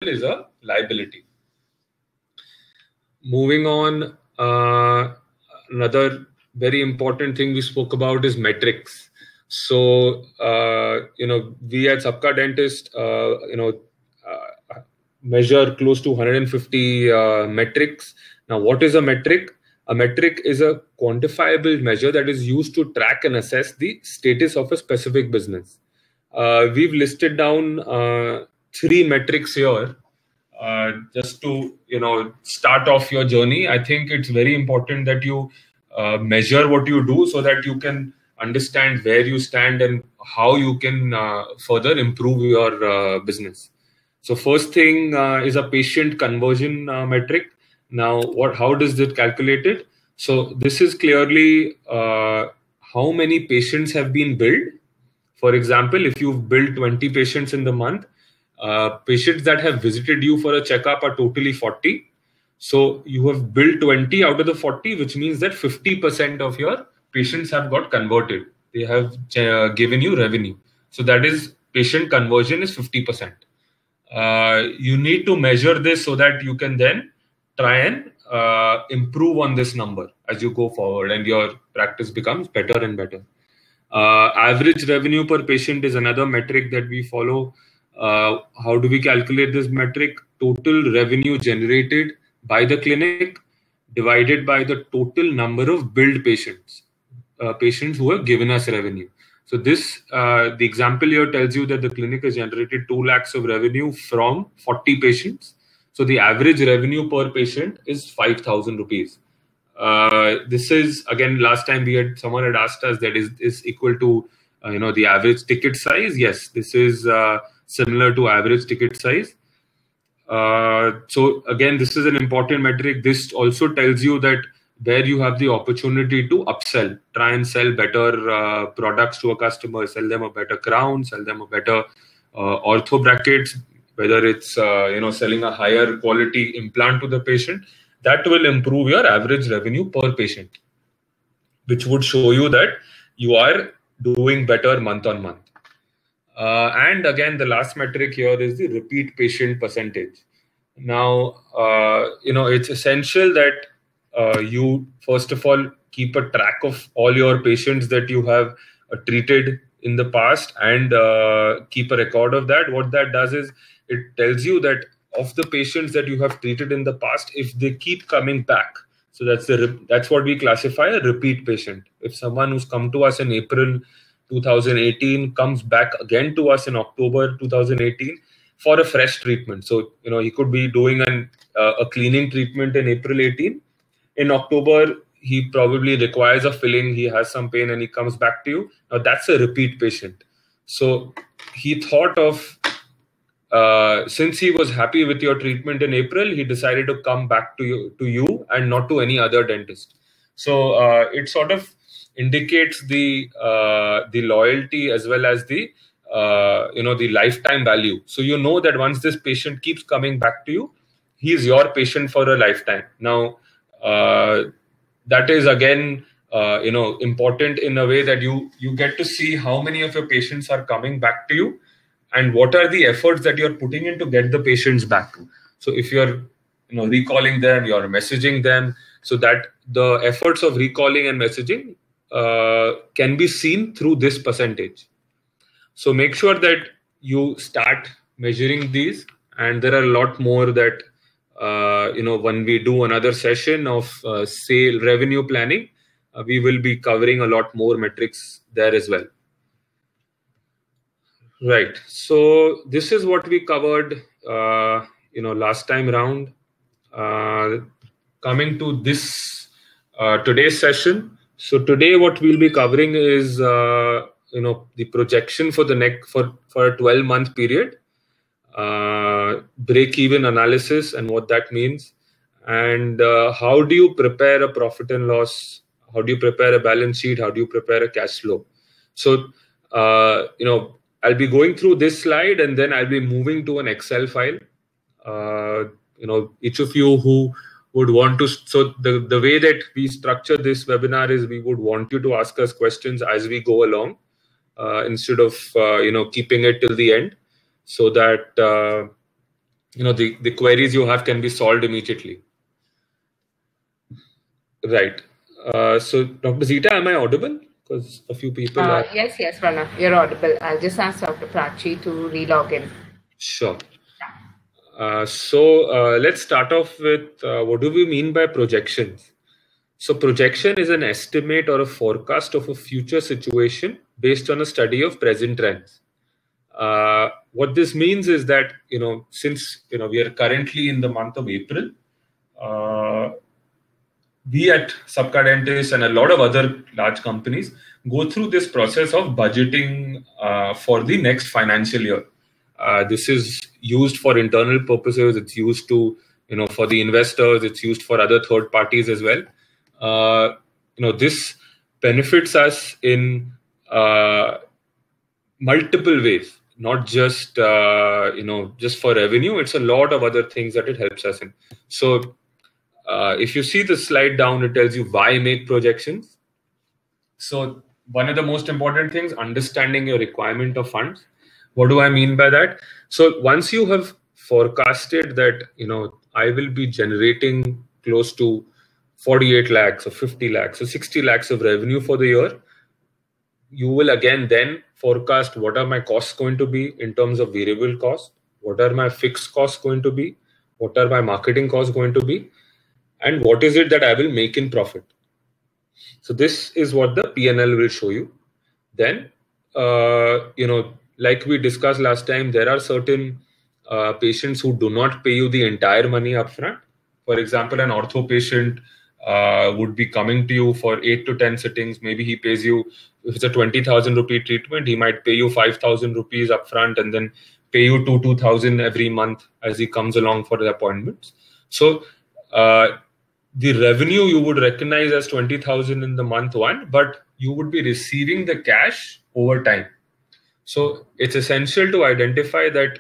is a liability. Moving on, another very important thing we spoke about is metrics. So, we at Sabka Dentist, measure close to 150 metrics. Now, what is a metric? A metric is a quantifiable measure that is used to track and assess the status of a specific business. We've listed down 3 metrics here. Just to start off your journey. I think it's very important that you measure what you do so that you can understand where you stand and how you can further improve your business. So first thing is a patient conversion metric. Now, how does it calculate it? So this is clearly how many patients have been billed. For example, if you've billed 20 patients in the month, patients that have visited you for a checkup are totally 40. So you have billed 20 out of the 40, which means that 50% of your patients have got converted. They have given you revenue. So that is patient conversion is 50%. You need to measure this so that you can then try and improve on this number as you go forward and your practice becomes better and better. Average revenue per patient is another metric that we follow. How do we calculate this metric? Total revenue generated by the clinic divided by the total number of billed patients, patients who have given us revenue. So this, the example here tells you that the clinic has generated 2 lakhs of revenue from 40 patients. So the average revenue per patient is 5,000 rupees. This is, again, last time someone had asked us that is equal to the average ticket size. Yes, this is similar to average ticket size. So again, this is an important metric. This also tells you that where you have the opportunity to upsell, try and sell better products to a customer, sell them a better crown, sell them a better ortho brackets, whether it's selling a higher quality implant to the patient. That will improve your average revenue per patient, which would show you that you are doing better month on month. And again, the last metric here is the repeat patient percentage. Now, it's essential that you, first of all, keep a track of all your patients that you have treated in the past and keep a record of that. What that does is it tells you that of the patients that you have treated in the past, if they keep coming back, so that's what we classify a repeat patient. If someone who's come to us in April 2018 comes back again to us in October 2018 for a fresh treatment. So, he could be doing a cleaning treatment in April 18. In October, he probably requires a filling. He has some pain and he comes back to you. Now, that's a repeat patient. So he thought of, since he was happy with your treatment in April, he decided to come back to you and not to any other dentist. So it sort of indicates the loyalty as well as the lifetime value. So you know that once this patient keeps coming back to you, he is your patient for a lifetime. Now, that is again important in a way that you get to see how many of your patients are coming back to you and what are the efforts that you're putting in to get the patients back. So if you're recalling them, you're messaging them, so that the efforts of recalling and messaging can be seen through this percentage. So make sure that you start measuring these, and there are a lot more that when we do another session of sale revenue planning, we will be covering a lot more metrics there as well. Right. So this is what we covered, last time round. Coming to this today's session. So today, what we'll be covering is the projection for the for a 12-month period, break-even analysis and what that means, and how do you prepare a profit and loss? How do you prepare a balance sheet? How do you prepare a cash flow? So I'll be going through this slide and then I'll be moving to an Excel file. Each of you who would want to, so the way that we structure this webinar is we would want you to ask us questions as we go along, instead of keeping it till the end, so that the queries you have can be solved immediately. Right. So, Dr. Zita, am I audible? Because a few people are. Yes, Pranav, you're audible. I'll just ask Dr. Prachi to re-log in. Sure. So let's start off with what do we mean by projections? So projection is an estimate or a forecast of a future situation based on a study of present trends. What this means is that, since, we are currently in the month of April, we at Sabka Dentist and a lot of other large companies go through this process of budgeting for the next financial year. This is used for internal purposes. It's used to, for the investors. It's used for other third parties as well. This benefits us in multiple ways, not just, just for revenue. It's a lot of other things that it helps us in. So if you see the slide down, it tells you why make projections. So one of the most important things, understanding your requirement of funds. What do I mean by that? So once you have forecasted that, I will be generating close to 48 lakhs or 50 lakhs or 60 lakhs of revenue for the year, you will again then forecast what are my costs going to be in terms of variable cost, what are my fixed costs going to be, what are my marketing costs going to be, and what is it that I will make in profit. So this is what the P&L will show you. Then, like we discussed last time, there are certain patients who do not pay you the entire money upfront. For example, an ortho patient would be coming to you for 8 to 10 sittings. Maybe he pays you, if it's a 20,000 rupee treatment, he might pay you 5,000 rupees upfront and then pay you 2,000 every month as he comes along for the appointments. So the revenue you would recognize as 20,000 in the month one, but you would be receiving the cash over time. So it's essential to identify that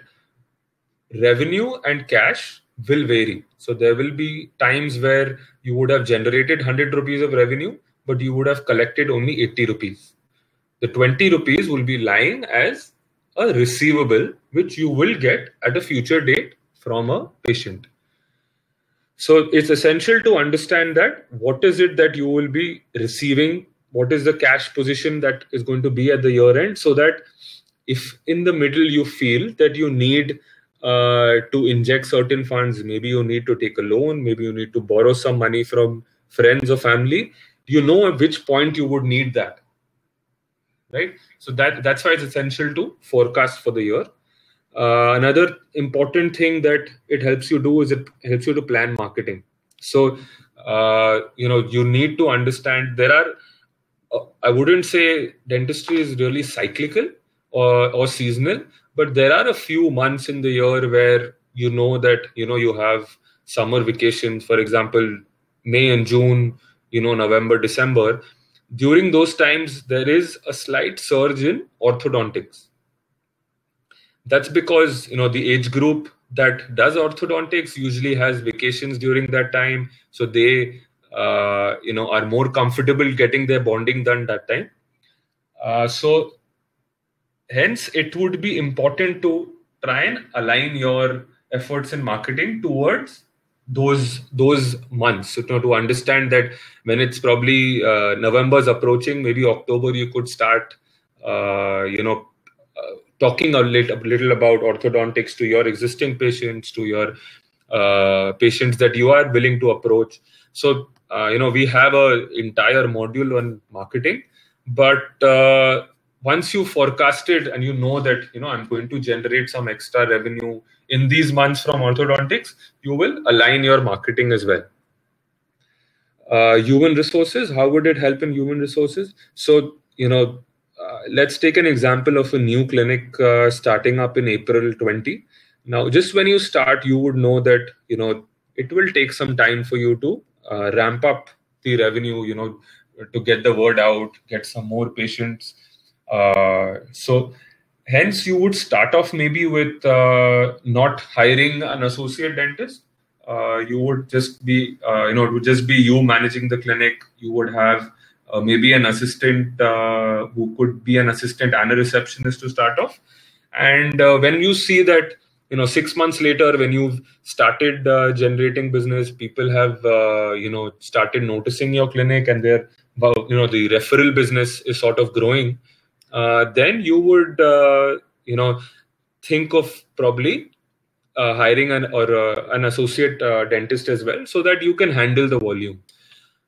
revenue and cash will vary. So there will be times where you would have generated 100 rupees of revenue, but you would have collected only 80 rupees. The 20 rupees will be lying as a receivable, which you will get at a future date from a patient. So it's essential to understand that what is it that you will be receiving, what is the cash position that is going to be at the year end, so that if in the middle you feel that you need to inject certain funds, maybe you need to take a loan, maybe you need to borrow some money from friends or family, you know at which point you would need that, right? So that's why it's essential to forecast for the year. Another important thing that it helps you do is it helps you to plan marketing. So, you need to understand there are, I wouldn't say dentistry is really cyclical or seasonal, but there are a few months in the year where that, you have summer vacations, for example, May and June, November, December. During those times, there is a slight surge in orthodontics. That's because the age group that does orthodontics usually has vacations during that time, so they are more comfortable getting their bonding done that time. So hence it would be important to try and align your efforts in marketing towards those months. So to understand that when it's probably November's approaching, maybe October, you could start talking a little about orthodontics to your existing patients, to your patients that you are willing to approach. So, we have an entire module on marketing, but once you forecast it and that, I'm going to generate some extra revenue in these months from orthodontics, you will align your marketing as well. Human resources, how would it help in human resources? So, let's take an example of a new clinic starting up in April 20. Now, just when you start, you would know that, it will take some time for you to ramp up the revenue, to get the word out, get some more patients. So hence you would start off maybe with not hiring an associate dentist. You would just be, it would just be you managing the clinic. You would have maybe an assistant who could be an assistant and a receptionist to start off. And when you see that, 6 months later, when you've started generating business, people have started noticing your clinic, and the referral business is sort of growing. Then you would think of probably hiring an associate dentist as well, so that you can handle the volume.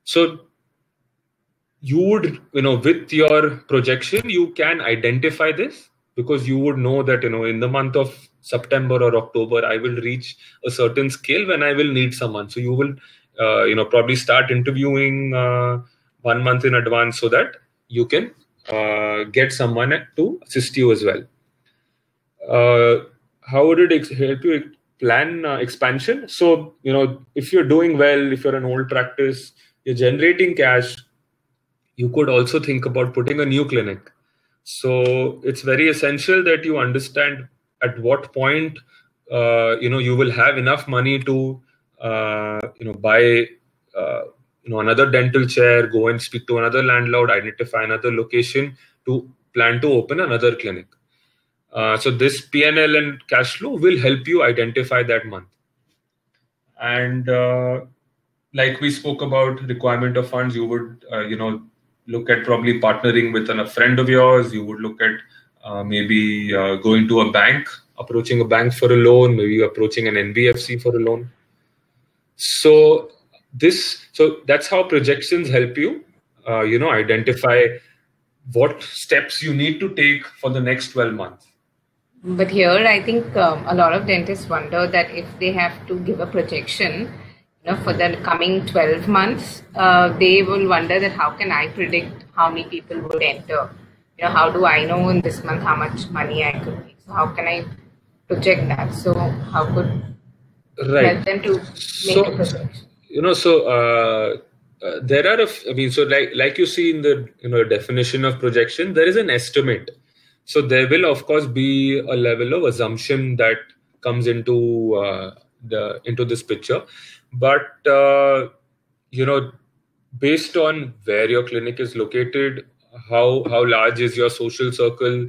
So you would, with your projection, you can identify this, because you would know that, in the month of September or October, I will reach a certain scale when I will need someone. So you will, probably start interviewing 1 month in advance, so that you can get someone to assist you as well. How would it help you plan expansion? So, if you're doing well, if you're an old practice, you're generating cash, you could also think about putting a new clinic. So it's very essential that you understand at what point you will have enough money to buy another dental chair, go and speak to another landlord, identify another location to plan to open another clinic. So this P&L and cash flow will help you identify that month. And like we spoke about requirement of funds, you would look at probably partnering with a friend of yours. You would look at maybe going to a bank, approaching a bank for a loan, maybe approaching an NBFC for a loan. So that's how projections help you, identify what steps you need to take for the next 12 months. But here, I think a lot of dentists wonder that if they have to give a projection, for the coming 12 months, they will wonder that how can I predict how many people would enter? How do I know in this month how much money I could make? So how can I project that? So how could help them to make a projection? There are like you see in the definition of projection, there is an estimate. So there will of course be a level of assumption that comes into this picture. But based on where your clinic is located, how large is your social circle,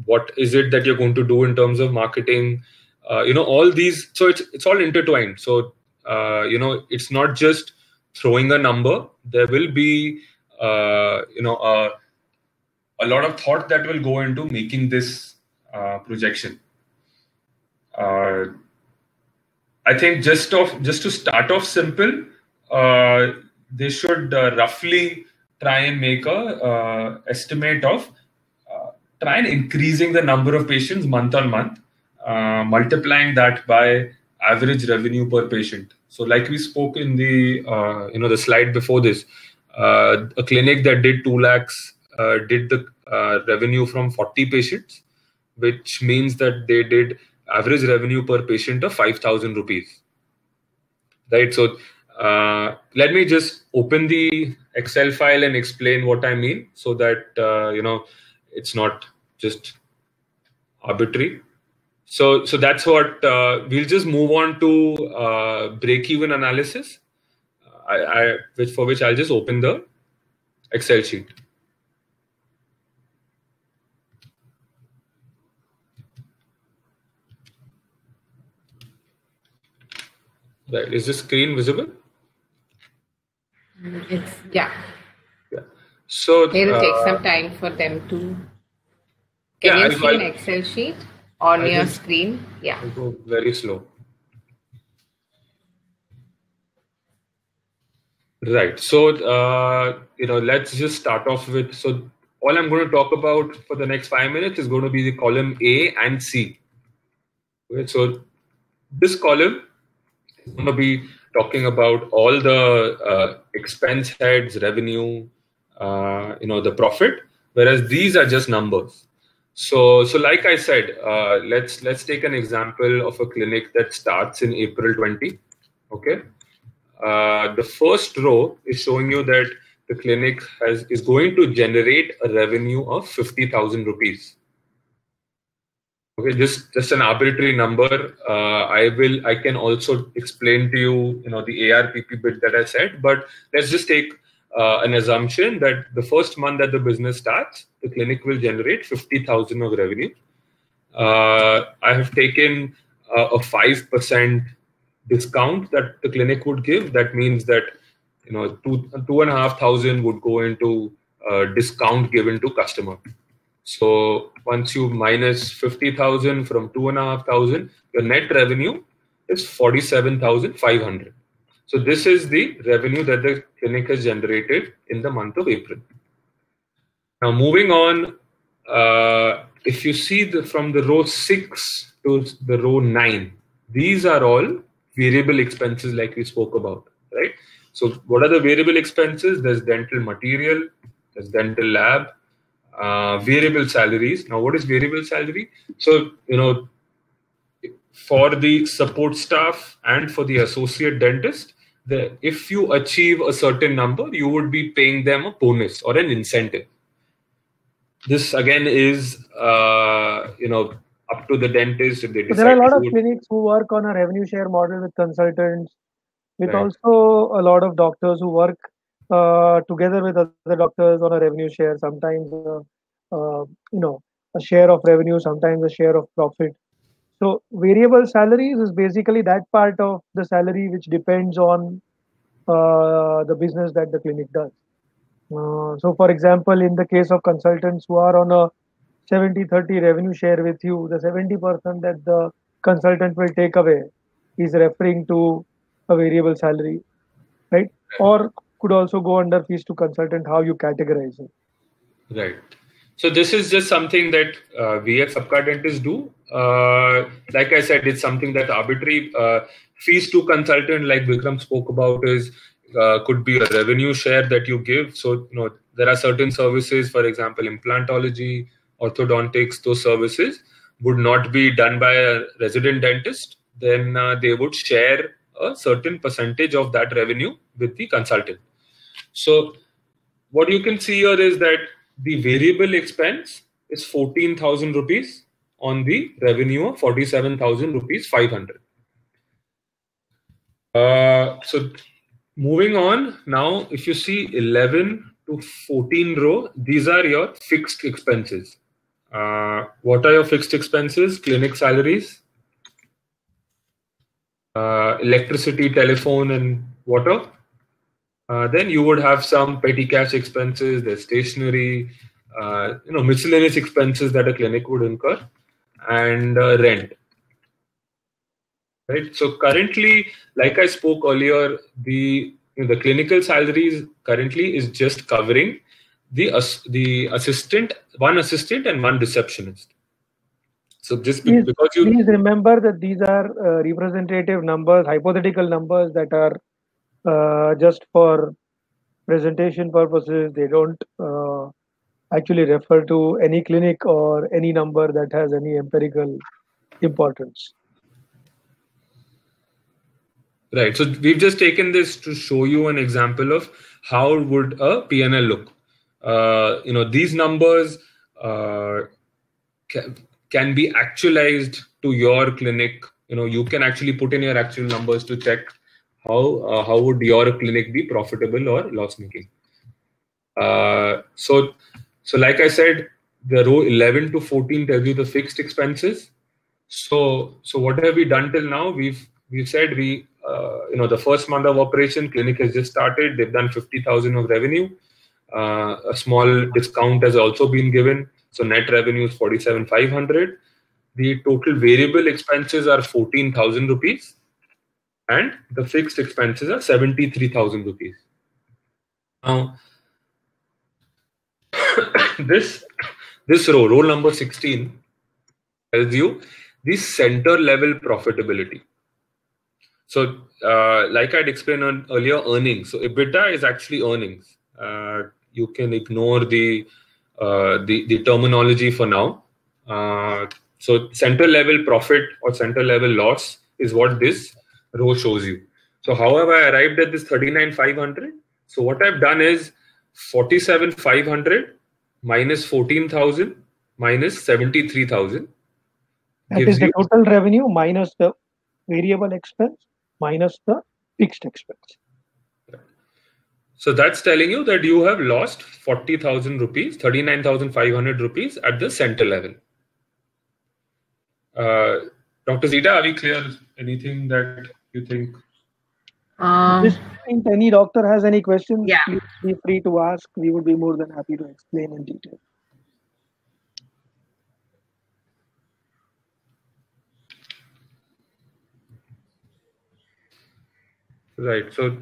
what is it that you're going to do in terms of marketing, all these. So it's all intertwined. So it's not just throwing a number. There will be a lot of thought that will go into making this projection. I think just to start off simple, they should roughly try and make a estimate of try and increasing the number of patients month on month, multiplying that by average revenue per patient. So like we spoke in the the slide before this, a clinic that did 2 lakhs did the revenue from 40 patients, which means that they did average revenue per patient of 5,000 rupees. Right. So let me just open the Excel file and explain what I mean, so that it's not just arbitrary. So that's what we'll just move on to break-even analysis, for which I'll just open the Excel sheet. Right. Is the screen visible? Yeah. So it'll take some time for them to. Can you see an Excel sheet on your screen? Yeah. I'll go very slow. Right. So let's just start off with. So all I'm going to talk about for the next 5 minutes is going to be the column A and C. Okay. So this column is going to be talking about all the expense heads, revenue, the profit, whereas these are just numbers. So like I said, let's take an example of a clinic that starts in April 20. Okay, the first row is showing you that the clinic is going to generate a revenue of 50,000 rupees. Okay, just an arbitrary number. I can also explain to you, the ARPP bit that I said, but let's just take an assumption that the first month that the business starts, the clinic will generate 50,000 of revenue. I have taken a 5% discount that the clinic would give. That means that 2,500 would go into discount given to customer. So once you minus 50,000 from 2,500, your net revenue is 47,500. So this is the revenue that the clinic has generated in the month of April. Now moving on, if you see from the row 6 to the row 9, these are all variable expenses like we spoke about, right? So what are the variable expenses? There's dental material, there's dental lab, variable salaries. Now what is variable salary? So, for the support staff and for the associate dentist, if you achieve a certain number, you would be paying them a bonus or an incentive. This again is, up to the dentist if they decide. So there are a lot of clinics who work on a revenue share model with consultants, with also a lot of doctors who work together with other doctors on a revenue share. Sometimes, a share of revenue, sometimes a share of profit. So variable salaries is basically that part of the salary which depends on the business that the clinic does. So for example, in the case of consultants who are on a 70-30 revenue share with you, the 70% that the consultant will take away is referring to a variable salary, right? Or could also go under fees to consultant, how you categorize it. Right. So this is just something that we at Sabka Dentists do. Like I said, it's something that arbitrary. Fees to consultant, like Vikram spoke about, could be a revenue share that you give. So, there are certain services, for example, implantology, orthodontics, those services would not be done by a resident dentist. Then they would share a certain percentage of that revenue with the consultant. So what you can see here is that the variable expense is 14,000 rupees on the revenue of 47,000 rupees 500. So moving on now, if you see 11 to 14 row, these are your fixed expenses. What are your fixed expenses? Clinic salaries, electricity, telephone, and water. Then you would have some petty cash expenses, there's stationery, miscellaneous expenses that a clinic would incur, and rent. Right. So currently, like I spoke earlier, the clinical salaries currently is just covering the assistant, one assistant and one receptionist. So just because you please remember that these are representative numbers, hypothetical numbers that are just for presentation purposes. They don't actually refer to any clinic or any number that has any empirical importance. Right. So we've just taken this to show you an example of how would a P&L look. These numbers can be actualized to your clinic. You can actually put in your actual numbers to check how would your clinic be profitable or loss making. So like I said, the row 11 to 14 tells you the fixed expenses. So what have we done till now? We've said the first month of operation, clinic has just started. They've done 50,000 of revenue. A small discount has also been given. So net revenue is 47,500. The total variable expenses are 14,000 rupees. And the fixed expenses are 73,000 rupees. Now, this row number 16, tells you the center level profitability. So, like I'd explained earlier, earnings. So, EBITDA is actually earnings. You can ignore the terminology for now. So, center level profit or center level loss is what this row shows you. So, how have I arrived at this 39,500? So, what I've done is 47,500 minus 14,000 minus 73,000. That is the total revenue minus the variable expense minus the fixed expense. So that's telling you that you have lost 40,000 rupees, 39,500 rupees at the center level. Dr. Zita, are we clear? Anything that you think? Just if any doctor has any questions, Yeah. please be free to ask. We would be more than happy to explain in detail. Right. So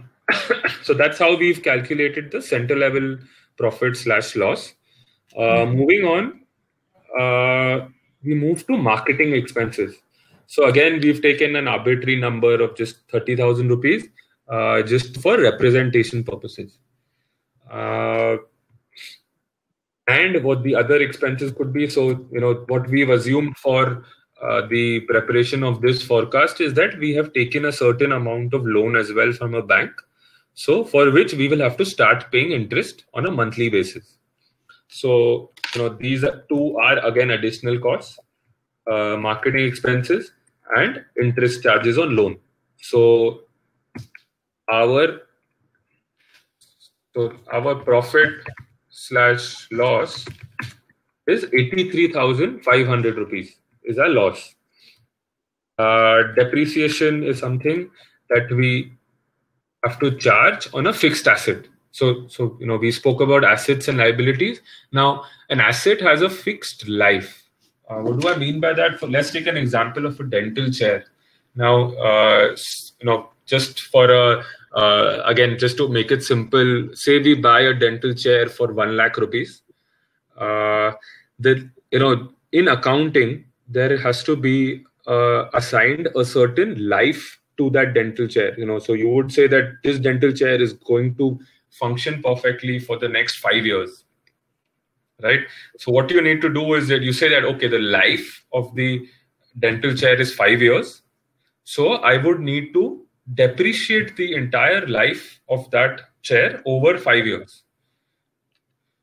that's how we've calculated the center level profit/loss. Moving on, we move to marketing expenses. So again, we've taken an arbitrary number of just 30,000 rupees, just for representation purposes. And what the other expenses could be. So, what we've assumed for the preparation of this forecast is that we have taken a certain amount of loan as well from a bank. So for which we will have to start paying interest on a monthly basis. So, these two are again additional costs, marketing expenses and interest charges on loan. So our profit/loss is 83,500 rupees is a loss. Depreciation is something that we have to charge on a fixed asset. So we spoke about assets and liabilities. Now, an asset has a fixed life. What do I mean by that? Let's take an example of a dental chair. Now, just for again, just to make it simple, say we buy a dental chair for 1 lakh rupees. In accounting, there has to be assigned a certain life to that dental chair. So you would say that this dental chair is going to function perfectly for the next 5 years, right? So what you need to do is that you say that, okay, the life of the dental chair is 5 years. So I would need to depreciate the entire life of that chair over 5 years.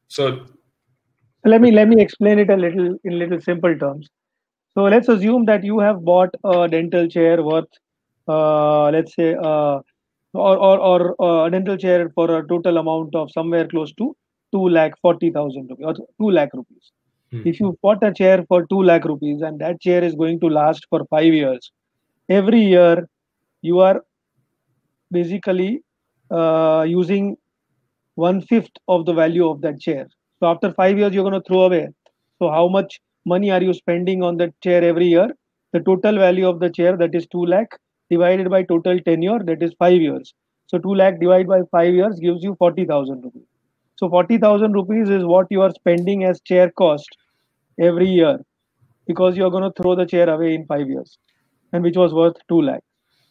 So let me explain it in little simple terms. So let's assume that you have bought a dental chair worth, let's say, or a dental chair for a total amount of somewhere close to 2,40,000 rupees or 2 lakh rupees. If you bought a chair for 2 lakh rupees and that chair is going to last for 5 years, every year you are basically using 1/5 of the value of that chair. So after 5 years, you're going to throw away. So how much money are you spending on that chair every year? The total value of the chair, that is 2 lakh, divided by total tenure, that is 5 years. So 2 lakh divided by 5 years gives you 40,000 rupees. So 40,000 rupees is what you are spending as chair cost every year, because you're going to throw the chair away in 5 years, and which was worth 2 lakh.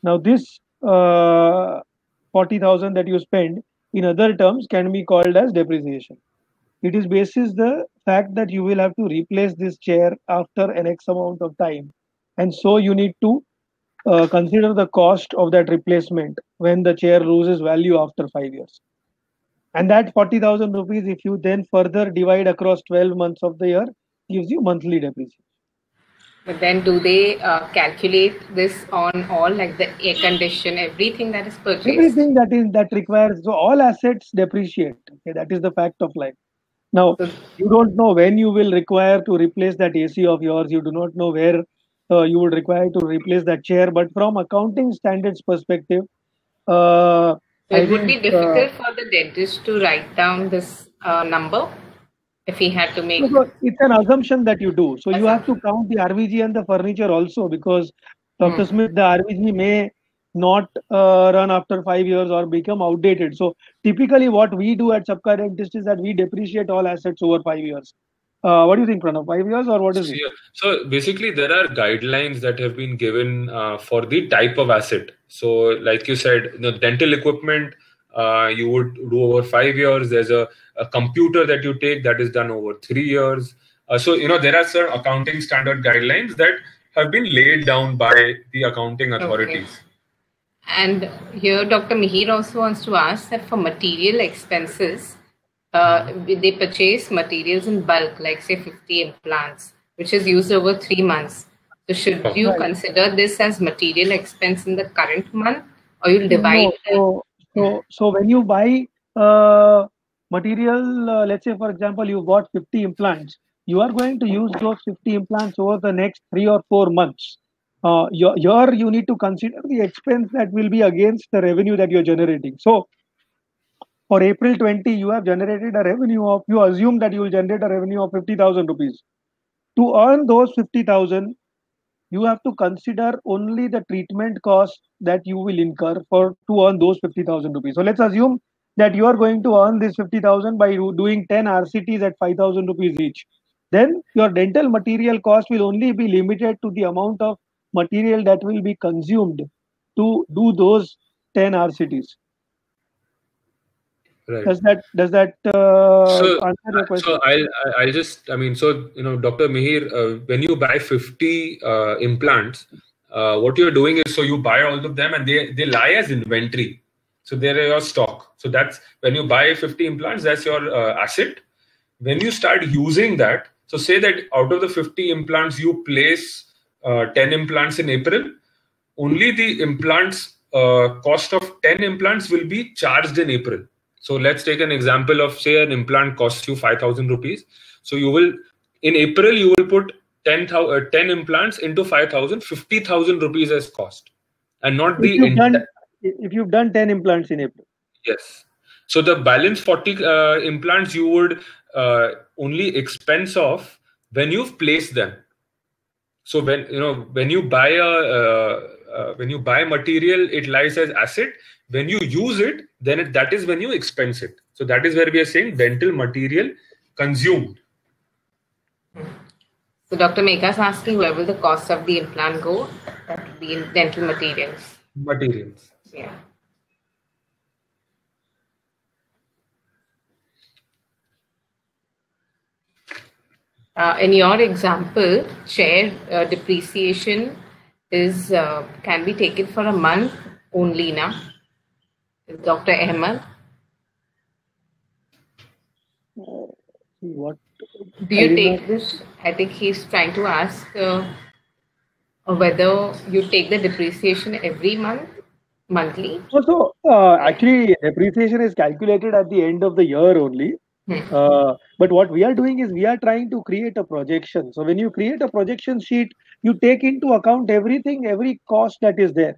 Now this 40,000 that you spend, in other terms, can be called as depreciation. It is basis the fact that you will have to replace this chair after an X amount of time. And so you need to consider the cost of that replacement when the chair loses value after 5 years. And that 40,000 rupees, if you then further divide across 12 months of the year, gives you monthly depreciation. But then do they calculate this on all, like the air condition, everything that is purchased? Everything that requires, so all assets depreciate. Okay, that is the fact of life. Now, you don't know when you will require to replace that AC of yours. You do not know where you would require to replace that chair. But from accounting standards perspective, it would be difficult for the dentist to write down this number if he had to make. So it's an assumption that you do. So you have to count the RVG and the furniture also, because Dr. Smith, the RVG may not run after 5 years or become outdated. So typically what we do at Sapka Dentist is that we depreciate all assets over 5 years. What do you think, Pranav? 5 years or what is it? So basically there are guidelines that have been given for the type of asset. So like you said, the dental equipment you would do over 5 years. There's a computer that you take that is done over 3 years. So there are certain accounting standard guidelines that have been laid down by the accounting authorities. Okay. And here Dr. Mihir also wants to ask that for material expenses, they purchase materials in bulk, like say 50 implants, which is used over 3 months. So should you consider this as material expense in the current month, or you'll divide? No. So when you buy material, let's say for example, you bought 50 implants. you are going to use those 50 implants over the next 3 or 4 months. Here you need to consider the expense that will be against the revenue that you're generating. So for April 20, you have generated a revenue of, you assume that you will generate a revenue of 50,000 rupees. To earn those 50,000, you have to consider only the treatment cost that you will incur to earn those 50,000 rupees. So let's assume that you are going to earn this 50,000 by doing 10 RCTs at 5,000 rupees each. Then your dental material cost will only be limited to the amount of material that will be consumed to do those 10 RCTs. Right. Does that So, answer your question? so I'll just, so, Dr. Mihir, when you buy 50 implants, what you're doing is, so you buy all of them and they lie as inventory. So they're your stock. So that's when you buy 50 implants, that's your asset. When you start using that, so say that out of the 50 implants, you place 10 implants in April, only the implants cost of 10 implants will be charged in April. So let's take an example of, say, an implant costs you 5,000 rupees. So you will, in April, you will put 10 implants into 5,000, 50,000 rupees as cost, and not if you've done 10 implants in April. Yes. So the balance 40 implants you would only expense off when you've placed them. So when you buy material, it lies as asset. When you use it, then that is when you expense it. So that is where we are saying dental material consumed. So Dr. Megha is asking, where will the cost of the implant go? That will be in dental materials. Materials. Yeah. In your example, chair depreciation is can be taken for a month only now. Dr. Ahmed? What? Do you take this? I think he's trying to ask whether you take the depreciation every month, monthly. So actually, depreciation is calculated at the end of the year only. But what we are doing is we are trying to create a projection. So when you create a projection sheet, you take into account everything, every cost that is there.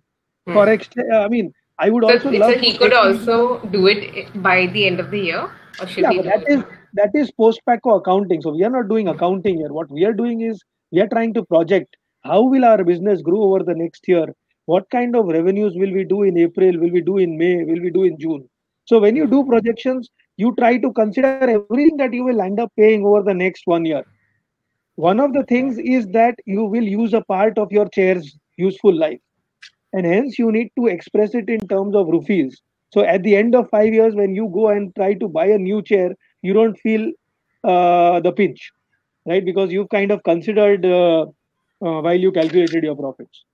I would also love. So he could also do it by the end of the year, or should he? That is post-PACO accounting. So we are not doing accounting here. What we are doing is we are trying to project how will our business grow over the next year. What kind of revenues will we do in April? Will we do in May? Will we do in June? So when you do projections, you try to consider everything that you will end up paying over the next 1 year. One of the things is that you will use a part of your chair's useful life. And hence you need to express it in terms of rupees. So at the end of 5 years, when you go and try to buy a new chair, you don't feel the pinch, right? Because you've kind of considered while you calculated your profits.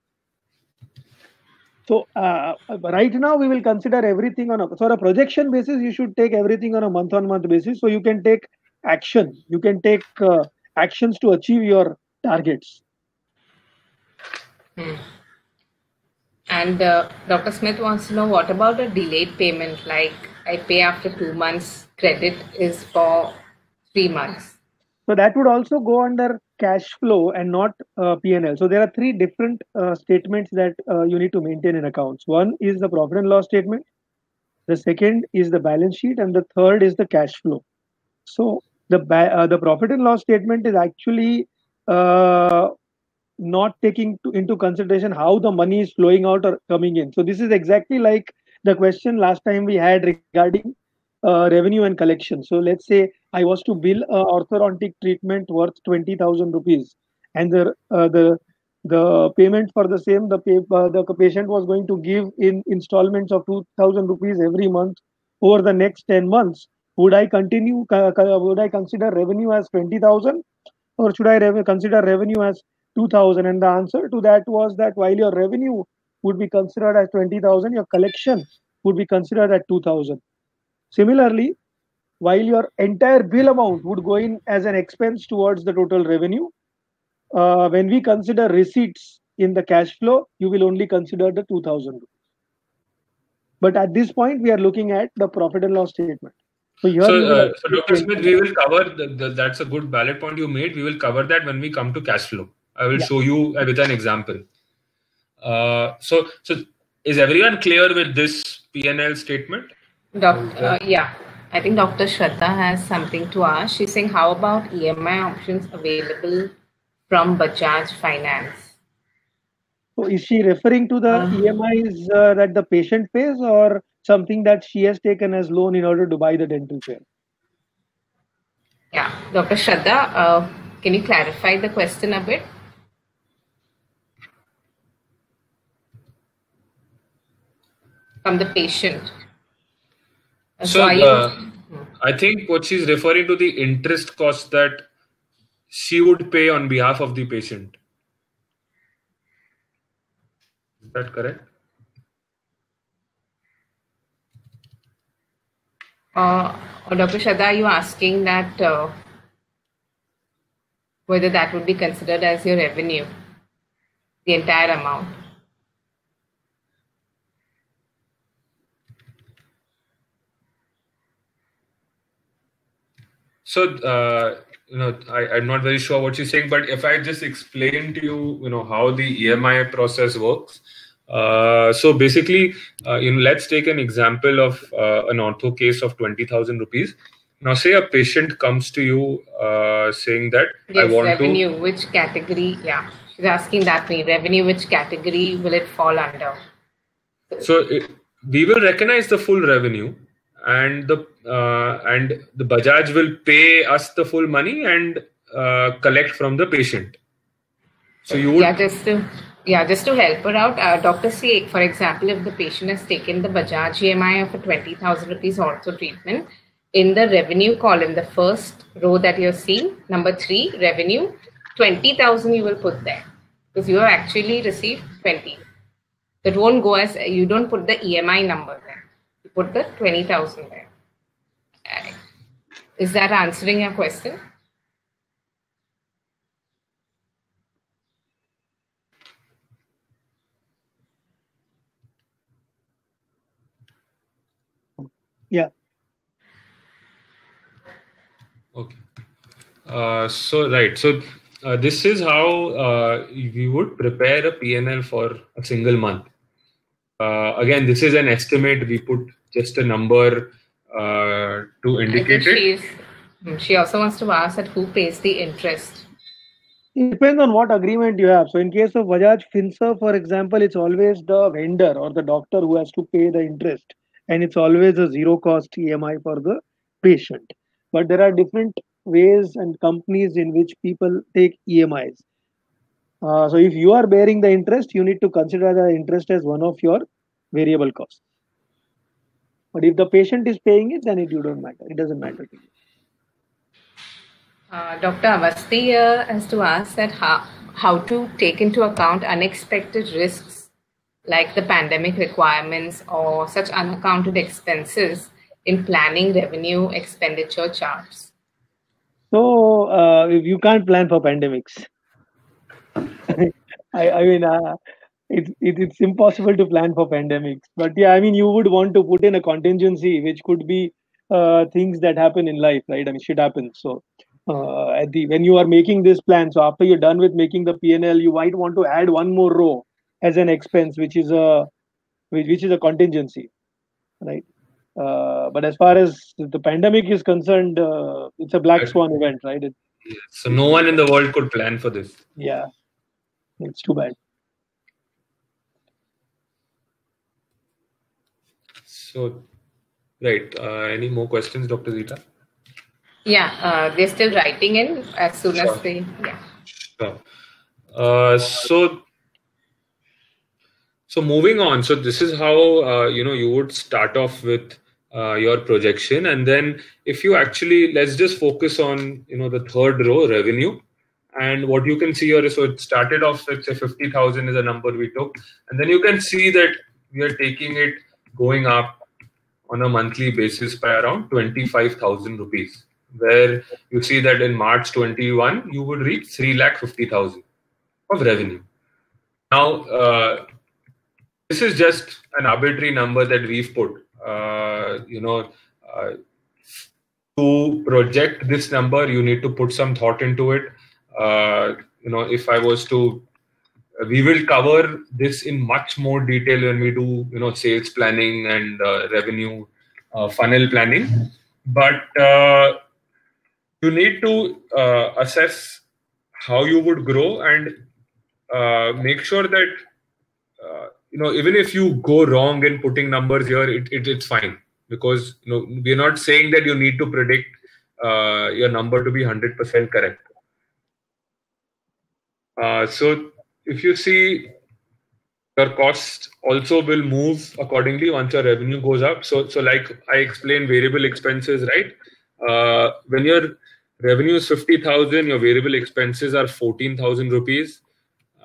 So right now we will consider everything on a projection basis. You should take everything on a month-on-month basis. So you can take action. You can take actions to achieve your targets. And Dr. Smith wants to know, what about a delayed payment? Like I pay after 2 months, credit is for 3 months. So that would also go under cash flow and not P&L. So there are 3 different statements that you need to maintain in accounts. One is the profit and loss statement. The second is the balance sheet, and the third is the cash flow. So the profit and loss statement is actually not taking into consideration how the money is flowing out or coming in. So this is exactly like the question last time we had regarding revenue and collection. So let's say I was to bill a orthodontic treatment worth 20,000 rupees, and the payment for the same, the patient was going to give in installments of 2,000 rupees every month over the next 10 months. Would I consider revenue as 20,000, or should I consider revenue as 2,000? And the answer to that was that while your revenue would be considered as 20,000, your collection would be considered at 2,000. Similarly, while your entire bill amount would go in as an expense towards the total revenue, when we consider receipts in the cash flow, you will only consider the 2,000. But at this point, we are looking at the profit and loss statement. So here you will So Dr. Smith, we will cover that's a good valid point you made. We will cover that when we come to cash flow. I will show you with an example. So is everyone clear with this P&L statement? Yeah, I think Dr. Shraddha has something to ask. She's saying, how about EMI options available from Bajaj Finance? So is she referring to the EMIs that the patient pays, or something that she has taken as loan in order to buy the dental chair? Yeah, Dr. Shraddha, can you clarify the question a bit? From the patient. So I think what she's referring to the interest cost that she would pay on behalf of the patient. Is that correct? Dr. Shraddha, are you asking that whether that would be considered as your revenue, the entire amount? So, I'm not very sure what she's saying, but if I just explain to you, how the EMI process works. So basically, let's take an example of an ortho case of 20,000 rupees. Now, say a patient comes to you saying that I want revenue, which category? Yeah, she's asking that way. Revenue, which category will it fall under? So we will recognize the full revenue, and the Bajaj will pay us the full money and collect from the patient. So you would just to help her out, Dr. C, for example, if the patient has taken the Bajaj EMI of a 20,000 rupees ortho treatment, in the revenue column, the first row that you're seeing, number 3, revenue, 20,000 you will put there, because you have actually received 20. It won't go as, you don't put the EMI number there. You put the 20,000 there. Is that answering your question? Yeah. Okay. So this is how we would prepare a P&L for a single month. Again, this is an estimate. We put just a number to indicate it. She also wants to ask that who pays the interest. It depends on what agreement you have. So in case of Bajaj Finserv, for example, it's always the vendor or the doctor who has to pay the interest, and it's always a zero cost EMI for the patient. But there are different ways and companies in which people take EMIs. So if you are bearing the interest, you need to consider the interest as one of your variable costs. But if the patient is paying it, then it doesn't matter. It doesn't matter to you. Dr. Avasthi has to ask that how to take into account unexpected risks like the pandemic requirements or such unaccounted expenses in planning revenue expenditure charts. So you can't plan for pandemics. I mean, it's impossible to plan for pandemics. But yeah, I mean, you would want to put in a contingency, which could be things that happen in life, right? I mean, shit happens. So when you are making this plan, so after you're done with making the P&L, you might want to add one more row as an expense, which is a contingency, right? But as far as the pandemic is concerned, it's a black swan event, right? So no one in the world could plan for this. Yeah, it's too bad. So, right. Any more questions, Dr. Zita? Yeah, they're still writing in as soon as they. Yeah. Sure. So moving on. So this is how you would start off with your projection, and then if you actually, let's just focus on the third row, revenue, and what you can see here is, so it started off with say 50,000 is a number we took, and then you can see that we are taking it going up on a monthly basis by around 25,000 rupees, where you see that in March 21 you would reach 3,50,000 of revenue. Now this is just an arbitrary number that we've put. to project this number, you need to put some thought into it. If I was to, we will cover this in much more detail when we do, sales planning and revenue funnel planning. But you need to assess how you would grow and make sure that, even if you go wrong in putting numbers here, it's fine. Because we're not saying that you need to predict your number to be 100% correct. So if you see, your cost also will move accordingly once your revenue goes up. So like I explained, variable expenses, right? When your revenue is 50,000, your variable expenses are 14,000 rupees.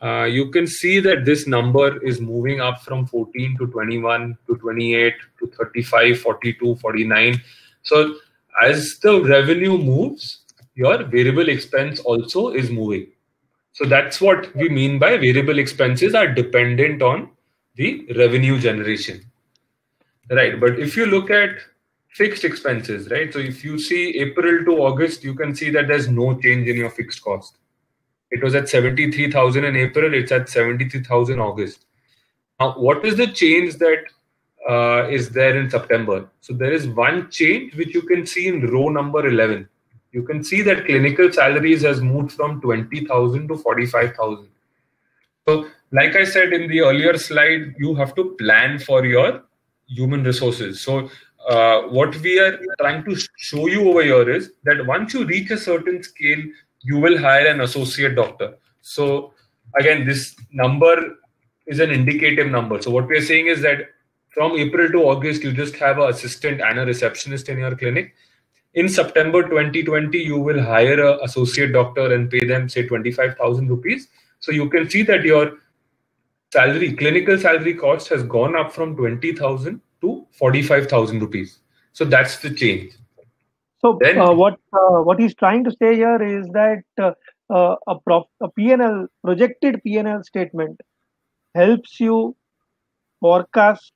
You can see that this number is moving up from 14 to 21 to 28 to 35, 42, 49. So as the revenue moves, your variable expense also is moving. So that's what we mean by variable expenses are dependent on the revenue generation, right? But if you look at fixed expenses, right? So if you see April to August, you can see that there's no change in your fixed cost. It was at 73,000 in April. It's at 73,000 August. Now, what is the change that is there in September? So there is one change which you can see in row number 11. You can see that clinical salaries has moved from 20,000 to 45,000. So like I said in the earlier slide, you have to plan for your human resources. So what we are trying to show you over here is that once you reach a certain scale, you will hire an associate doctor. So again, this number is an indicative number. So what we are saying is that from April to August, you just have an assistant and a receptionist in your clinic. In September 2020, you will hire an associate doctor and pay them, say, 25,000 rupees. So you can see that your salary, clinical salary cost has gone up from 20,000 to 45,000 rupees. So that's the change. So then, what he's trying to say here is that a P&L, projected P&L statement helps you forecast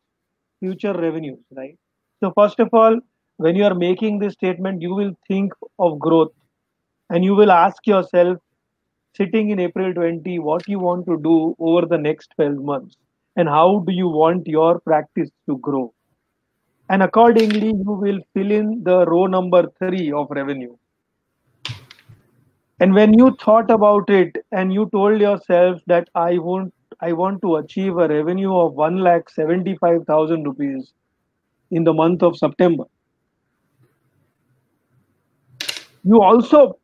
future revenues, right? So first of all, when you are making this statement, you will think of growth and you will ask yourself, sitting in April 20, what you want to do over the next 12 months and how do you want your practice to grow? And accordingly, you will fill in the row number 3 of revenue. And when you thought about it and you told yourself that I want to achieve a revenue of 1,75,000 rupees in the month of September, you also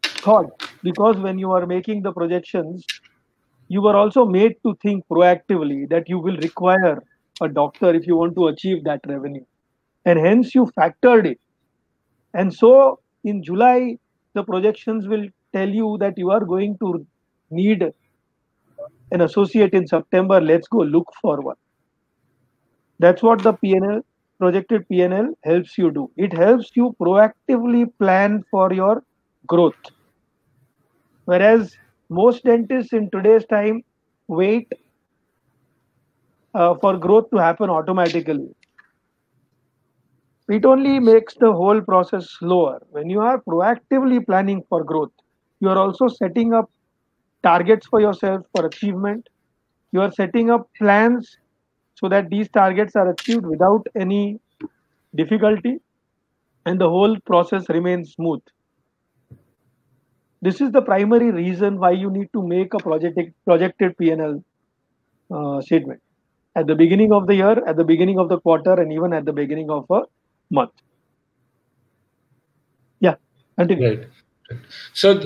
thought, because when you are making the projections, you were also made to think proactively that you will require a doctor if you want to achieve that revenue. And hence you factored it. And so in July, the projections will tell you that you are going to need an associate in September. Let's go look for one. That's what the P&L, projected P&L helps you do. It helps you proactively plan for your growth. Whereas most dentists in today's time wait for growth to happen automatically. It only makes the whole process slower. When you are proactively planning for growth, you are also setting up targets for yourself for achievement. You are setting up plans so that these targets are achieved without any difficulty and the whole process remains smooth. This is the primary reason why you need to make a projected P&L statement at the beginning of the year, at the beginning of the quarter, and even at the beginning of a month. Yeah, continue. Right. So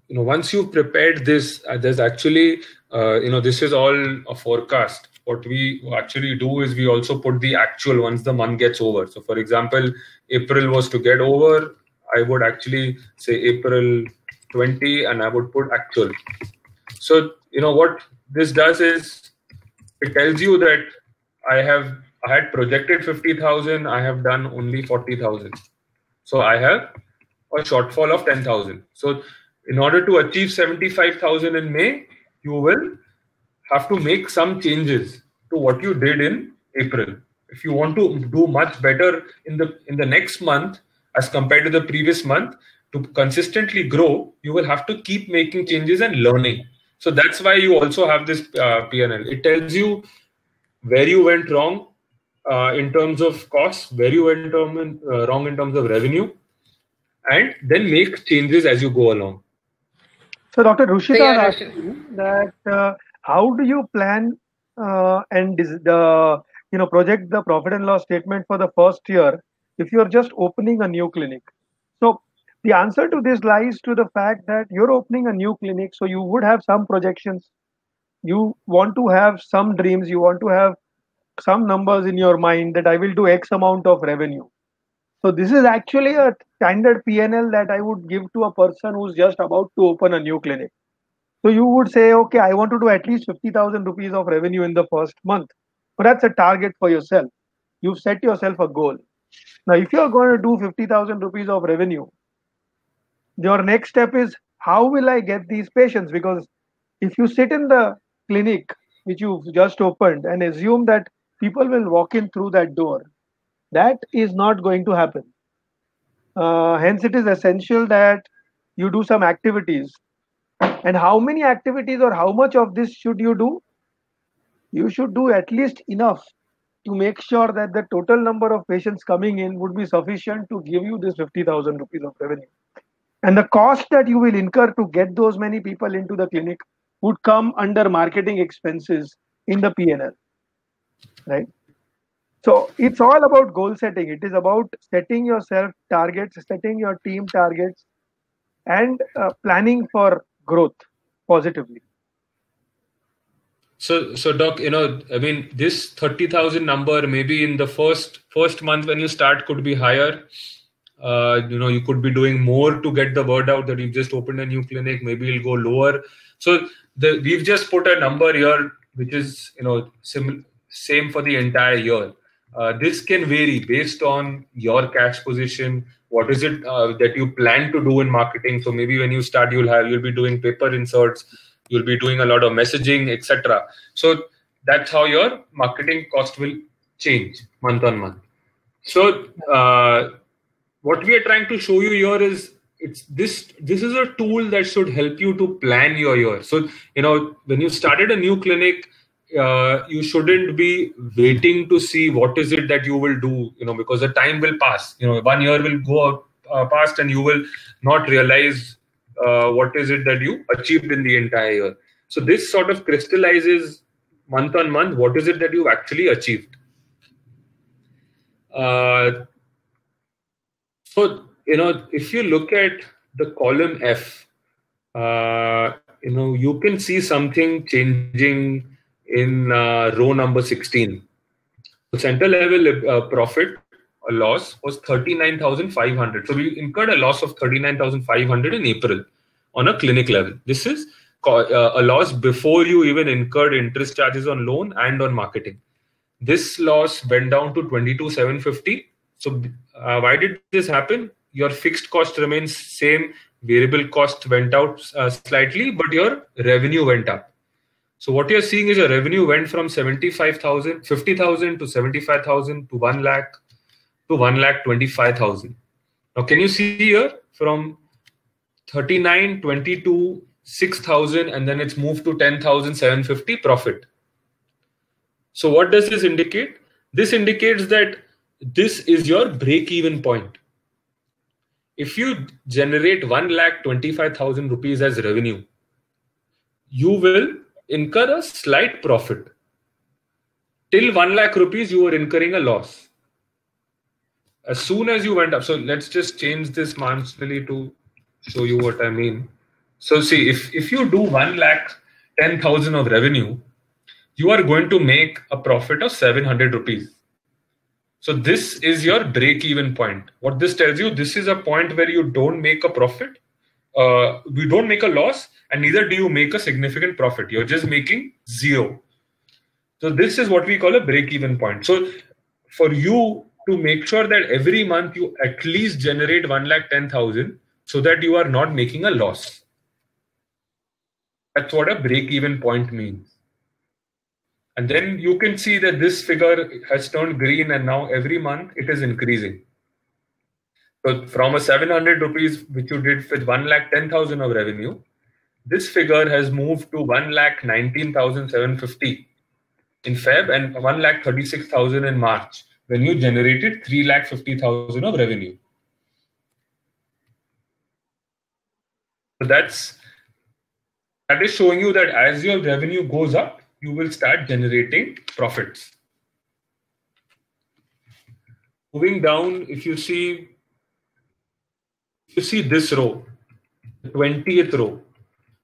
once you've prepared this, there's actually this is all a forecast. What we actually do is we also put the actual once the month gets over. So for example, April was to get over, I would actually say April 20 and I would put actual. So what this does is it tells you that I had projected 50,000, I have done only 40,000. So I have a shortfall of 10,000. So in order to achieve 75,000 in May, you will have to make some changes to what you did in April. If you want to do much better in the next month as compared to the previous month, to consistently grow, you will have to keep making changes and learning. So that's why you also have this P&L. It tells you where you went wrong in terms of costs, where you went wrong in terms of revenue, and then make changes as you go along. So Dr. Rushita asked you that how do you plan and project the profit and loss statement for the first year if you're just opening a new clinic? So the answer to this lies to the fact that you're opening a new clinic, so you would have some projections. You want to have some dreams. You want to have some numbers in your mind that I will do X amount of revenue. So this is actually a standard P&L that I would give to a person who's just about to open a new clinic. So you would say, okay, I want to do at least 50,000 rupees of revenue in the first month. So that's a target for yourself. You've set yourself a goal. Now, if you're going to do 50,000 rupees of revenue, your next step is, how will I get these patients? Because if you sit in the clinic which you've just opened and assume that people will walk in through that door, that is not going to happen. Hence, it is essential that you do some activities. And how many activities or how much of this should you do? You should do at least enough to make sure that the total number of patients coming in would be sufficient to give you this 50,000 rupees of revenue. And the cost that you will incur to get those many people into the clinic would come under marketing expenses in the P&L, right? So it's all about goal setting. It is about setting yourself targets, setting your team targets, and planning for growth positively. So Doc, this 30,000 number maybe in the first month when you start could be higher. You could be doing more to get the word out that you've just opened a new clinic. Maybe it'll go lower. So we've just put a number here, which is same for the entire year. This can vary based on your cash position. What is it that you plan to do in marketing? So maybe when you start, you'll be doing paper inserts, you'll be doing a lot of messaging, etc. So that's how your marketing cost will change month on month. So what we are trying to show you here is this is a tool that should help you to plan your year. So when you started a new clinic, you shouldn't be waiting to see what is it that you will do, because the time will pass. 1 year will go past and you will not realize what is it that you achieved in the entire year. So this sort of crystallizes month on month what is it that you've actually achieved. So if you look at the column F, you can see something changing in row number 16. The center level profit or loss was 39,500. So we incurred a loss of 39,500 in April on a clinic level. This is a loss before you even incurred interest charges on loan and on marketing. This loss went down to 22,750. So why did this happen? Your fixed cost remains same, variable cost went out slightly, but your revenue went up. So what you're seeing is your revenue went from 50,000 to 75,000 to 1 lakh to 1,25,000. Now, can you see here from 39, 22, 6,000, and then it's moved to 10,750 profit. So what does this indicate? This indicates that this is your break-even point. If you generate 1,25,000 rupees as revenue, you will incur a slight profit. Till 1 lakh rupees, you were incurring a loss. As soon as you went up, so let's just change this marginally to show you what I mean. So see, if you do 1,10,000 of revenue, you are going to make a profit of 700 rupees. So this is your break-even point. What this tells you, this is a point where you don't make a profit, we don't make a loss, and neither do you make a significant profit. You're just making zero. So this is what we call a break-even point. So for you to make sure that every month you at least generate 1,10,000 so that you are not making a loss. That's what a break-even point means. And then you can see that this figure has turned green, and now every month it is increasing. So from a 700 rupees, which you did with 1,10,000 of revenue, this figure has moved to 1,19,750 in Feb and 1,36,000 in March, when you generated 3,50,000 of revenue. So that is showing you that as your revenue goes up, you will start generating profits. Moving down, if you see this row, the 20th row.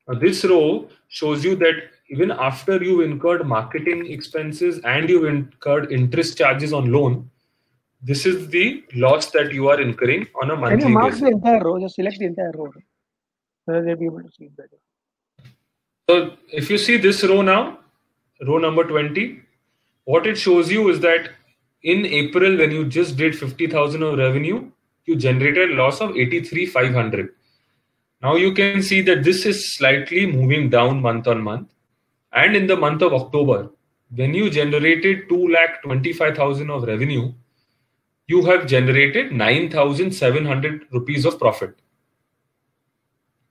Now this row shows you that even after you've incurred marketing expenses and you've incurred interest charges on loan, this is the loss that you are incurring on a monthly basis. Can you mark the entire row? Just select the entire row, so that they'll be able to see it better. So if you see this row now, row number 20, what it shows you is that in April, when you just did 50,000 of revenue, you generated a loss of 83,500. Now you can see that this is slightly moving down month on month. And in the month of October, when you generated 2,25,000 of revenue, you have generated 9,700 rupees of profit.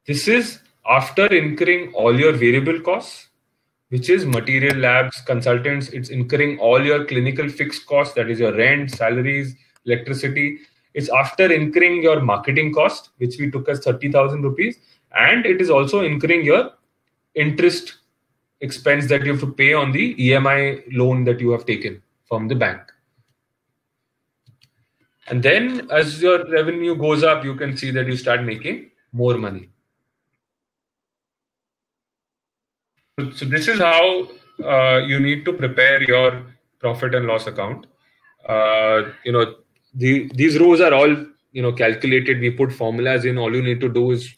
This is after incurring all your variable costs, which is material, labs, consultants. It's incurring all your clinical fixed costs, that is your rent, salaries, electricity. It's after incurring your marketing cost, which we took as 30,000 rupees. And it is also incurring your interest expense that you have to pay on the EMI loan that you have taken from the bank. And then as your revenue goes up, you can see that you start making more money. So this is how you need to prepare your profit and loss account. These rows are all calculated. We put formulas in. All you need to do is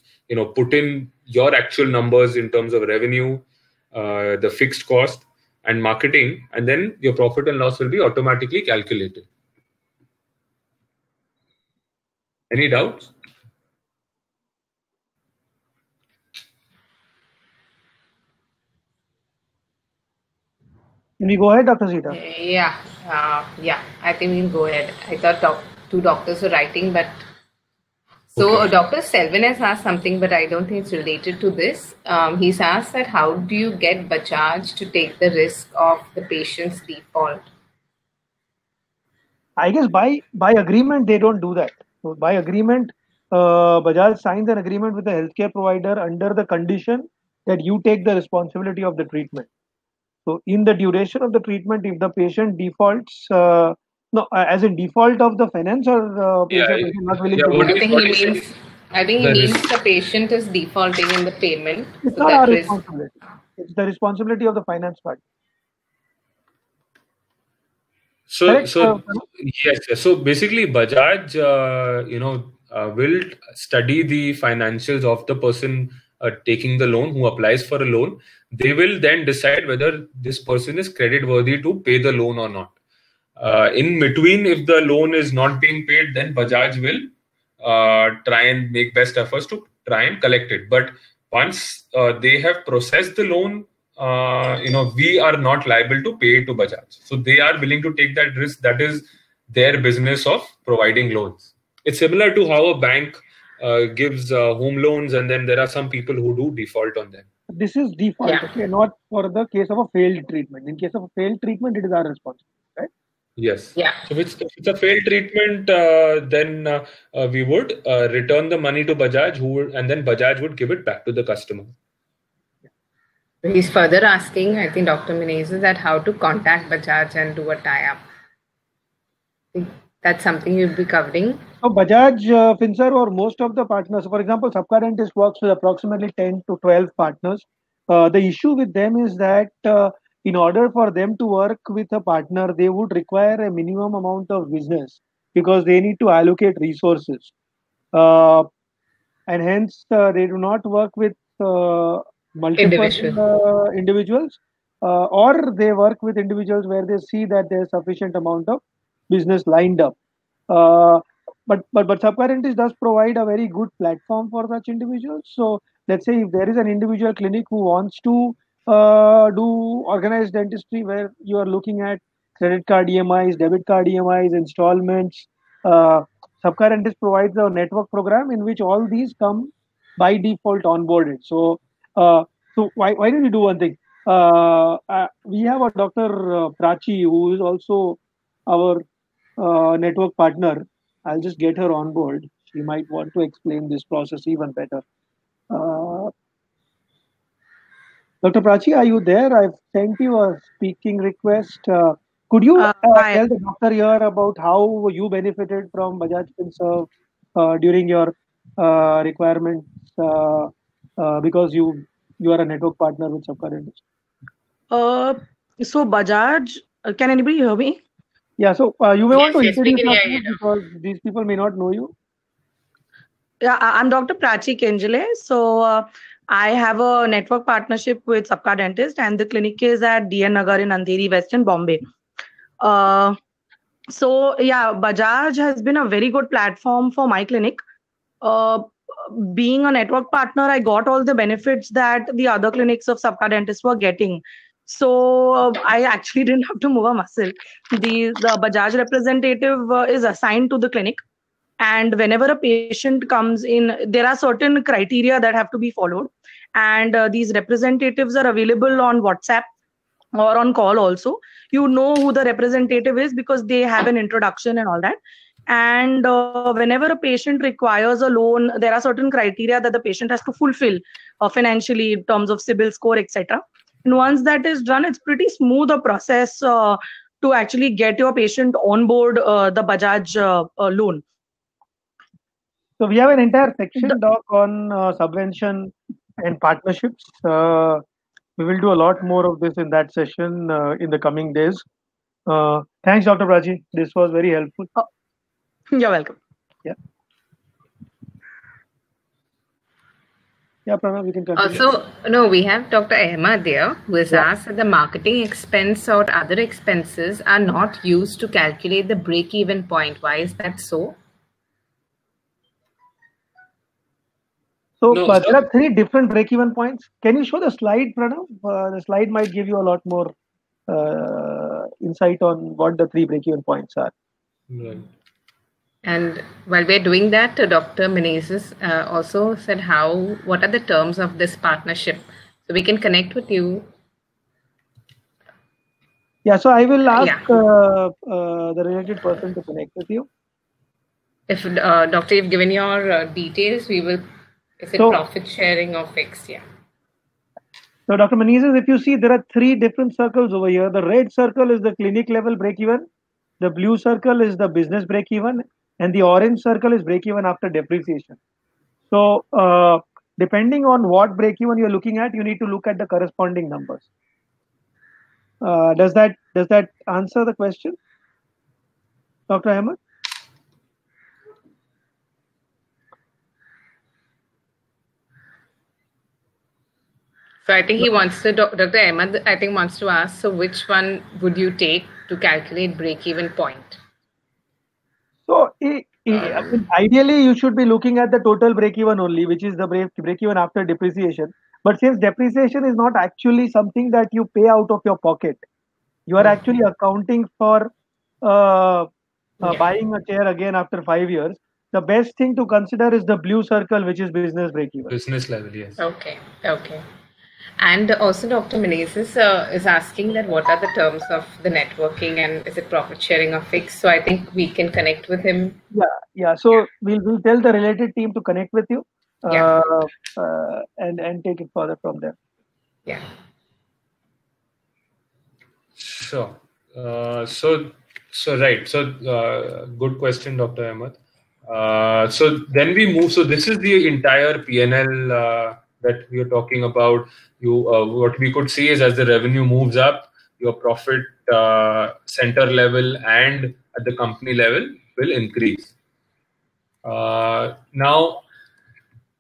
put in your actual numbers in terms of revenue, the fixed cost, and marketing, and then your profit and loss will be automatically calculated. Any doubts? Can we go ahead, Dr. Sita? Yeah. I think we can go ahead. I thought two doctors were writing, but so Okay. Dr. Selvin has asked something, but I don't think it's related to this. He's asked that how do you get Bajaj to take the risk of the patient's default? I guess by agreement they don't do that. So by agreement, Bajaj signs an agreement with the healthcare provider under the condition that you take the responsibility of the treatment. So in the duration of the treatment, if the patient defaults, as in default of the finance, or patient is not willing to what do is- it. I think he The means risk. the patient is defaulting in the payment. It's So not that our risk- responsibility. It's the responsibility of the finance part. So Correct, yes. So basically, Bajaj, will study the financials of the person taking the loan, who applies for a loan. They will then decide whether this person is credit worthy to pay the loan or not. In between, if the loan is not being paid, then Bajaj will try and make best efforts to try and collect it. But once they have processed the loan, we are not liable to pay it to Bajaj. So they are willing to take that risk. That is their business of providing loans. It's similar to how a bank gives home loans, and then there are some people who do default on them. This is default, Yeah. okay, not for the case of a failed treatment. In case of a failed treatment, it is our responsibility, right? Yes. Yeah. So if it's a failed treatment, then we would return the money to Bajaj, and then Bajaj would give it back to the customer. He's further asking, I think Dr. Menezes, that how to contact Bajaj and do a tie-up. I think that's something you'll be covering. So Bajaj Finserv or most of the partners, for example, Sabka Dentist works with approximately 10 to 12 partners. The issue with them is that in order for them to work with a partner, they would require a minimum amount of business because they need to allocate resources. And hence, they do not work with multiple individuals, or they work with individuals where they see that there's sufficient amount of business lined up. But Sabka Dentist does provide a very good platform for such individuals. So let's say if there is an individual clinic who wants to do organized dentistry where you are looking at credit card EMIs, debit card EMIs, installments. Sabka Dentist provides a network program in which all these come by default onboarded. So, why don't you do one thing? We have a Dr. Prachi who is also our network partner. I'll just get her on board. She might want to explain this process even better. Dr. Prachi, are you there? I've sent you a speaking request. Could you tell the doctor here about how you benefited from Bajaj Finserv during your requirements because you are a network partner with Sabka Dentist? So Bajaj, can anybody hear me? Yeah, so you may want to introduce yourself because these people may not know you. Yeah, I'm Dr. Prachi Kenjale. So I have a network partnership with Sabka Dentist, and the clinic is at DN Nagar in Andheri West in Bombay. So yeah, Bajaj has been a very good platform for my clinic. Being a network partner, I got all the benefits that the other clinics of Sabka Dentist were getting. So I actually didn't have to move a muscle. The Bajaj representative is assigned to the clinic. And whenever a patient comes in, there are certain criteria that have to be followed. And these representatives are available on WhatsApp or on call also. You know who the representative is because they have an introduction and all that. And whenever a patient requires a loan, there are certain criteria that the patient has to fulfill financially in terms of CIBIL score, etc. And once that is done, it's pretty smooth a process to actually get your patient on board the Bajaj loan. So we have an entire section, Doc, on subvention and partnerships. We will do a lot more of this in that session in the coming days. Thanks, Dr. Prachi. This was very helpful. You're welcome. Yeah. Yeah, Pranav, we can continue. Also, no, we have Dr. Ahmed there who has asked that the marketing expense or other expenses are not used to calculate the break-even point. Why is that so? So there are 3 different break-even points. Can you show the slide, Pranav? The slide might give you a lot more insight on what the 3 break-even points are. Right. And while we're doing that, Dr. Menezes also said what are the terms of this partnership? So we can connect with you. Yeah, so I will ask the related person to connect with you. If Doctor, you've given your details, we will. Is it profit sharing or fixed? Yeah. So Dr. Menezes, if you see, there are 3 different circles over here. The red circle is the clinic level break-even. The blue circle is the business break-even. And the orange circle is break-even after depreciation. So depending on what break-even you're looking at, you need to look at the corresponding numbers. Does that answer the question, Dr. Ahmed? So I think he wants to, Dr. Ahmed, I think wants to ask, so which one would you take to calculate break-even point? So ideally, you should be looking at the total break-even only, which is the break-even after depreciation. But since depreciation is not actually something that you pay out of your pocket, you are actually accounting for buying a chair again after 5 years. The best thing to consider is the blue circle, which is business break-even. Business level, yes. Okay. And also Dr. Menezes is asking that what are the terms of the networking and is it profit sharing or fixed? So I think we can connect with him. Yeah. So we'll tell the related team to connect with you and take it further from there. Yeah. Sure. So good question, Dr. Ahmed. So then we move. So this is the entire P&L that we are talking about. What we could see is as the revenue moves up, your profit center level and at the company level will increase. Now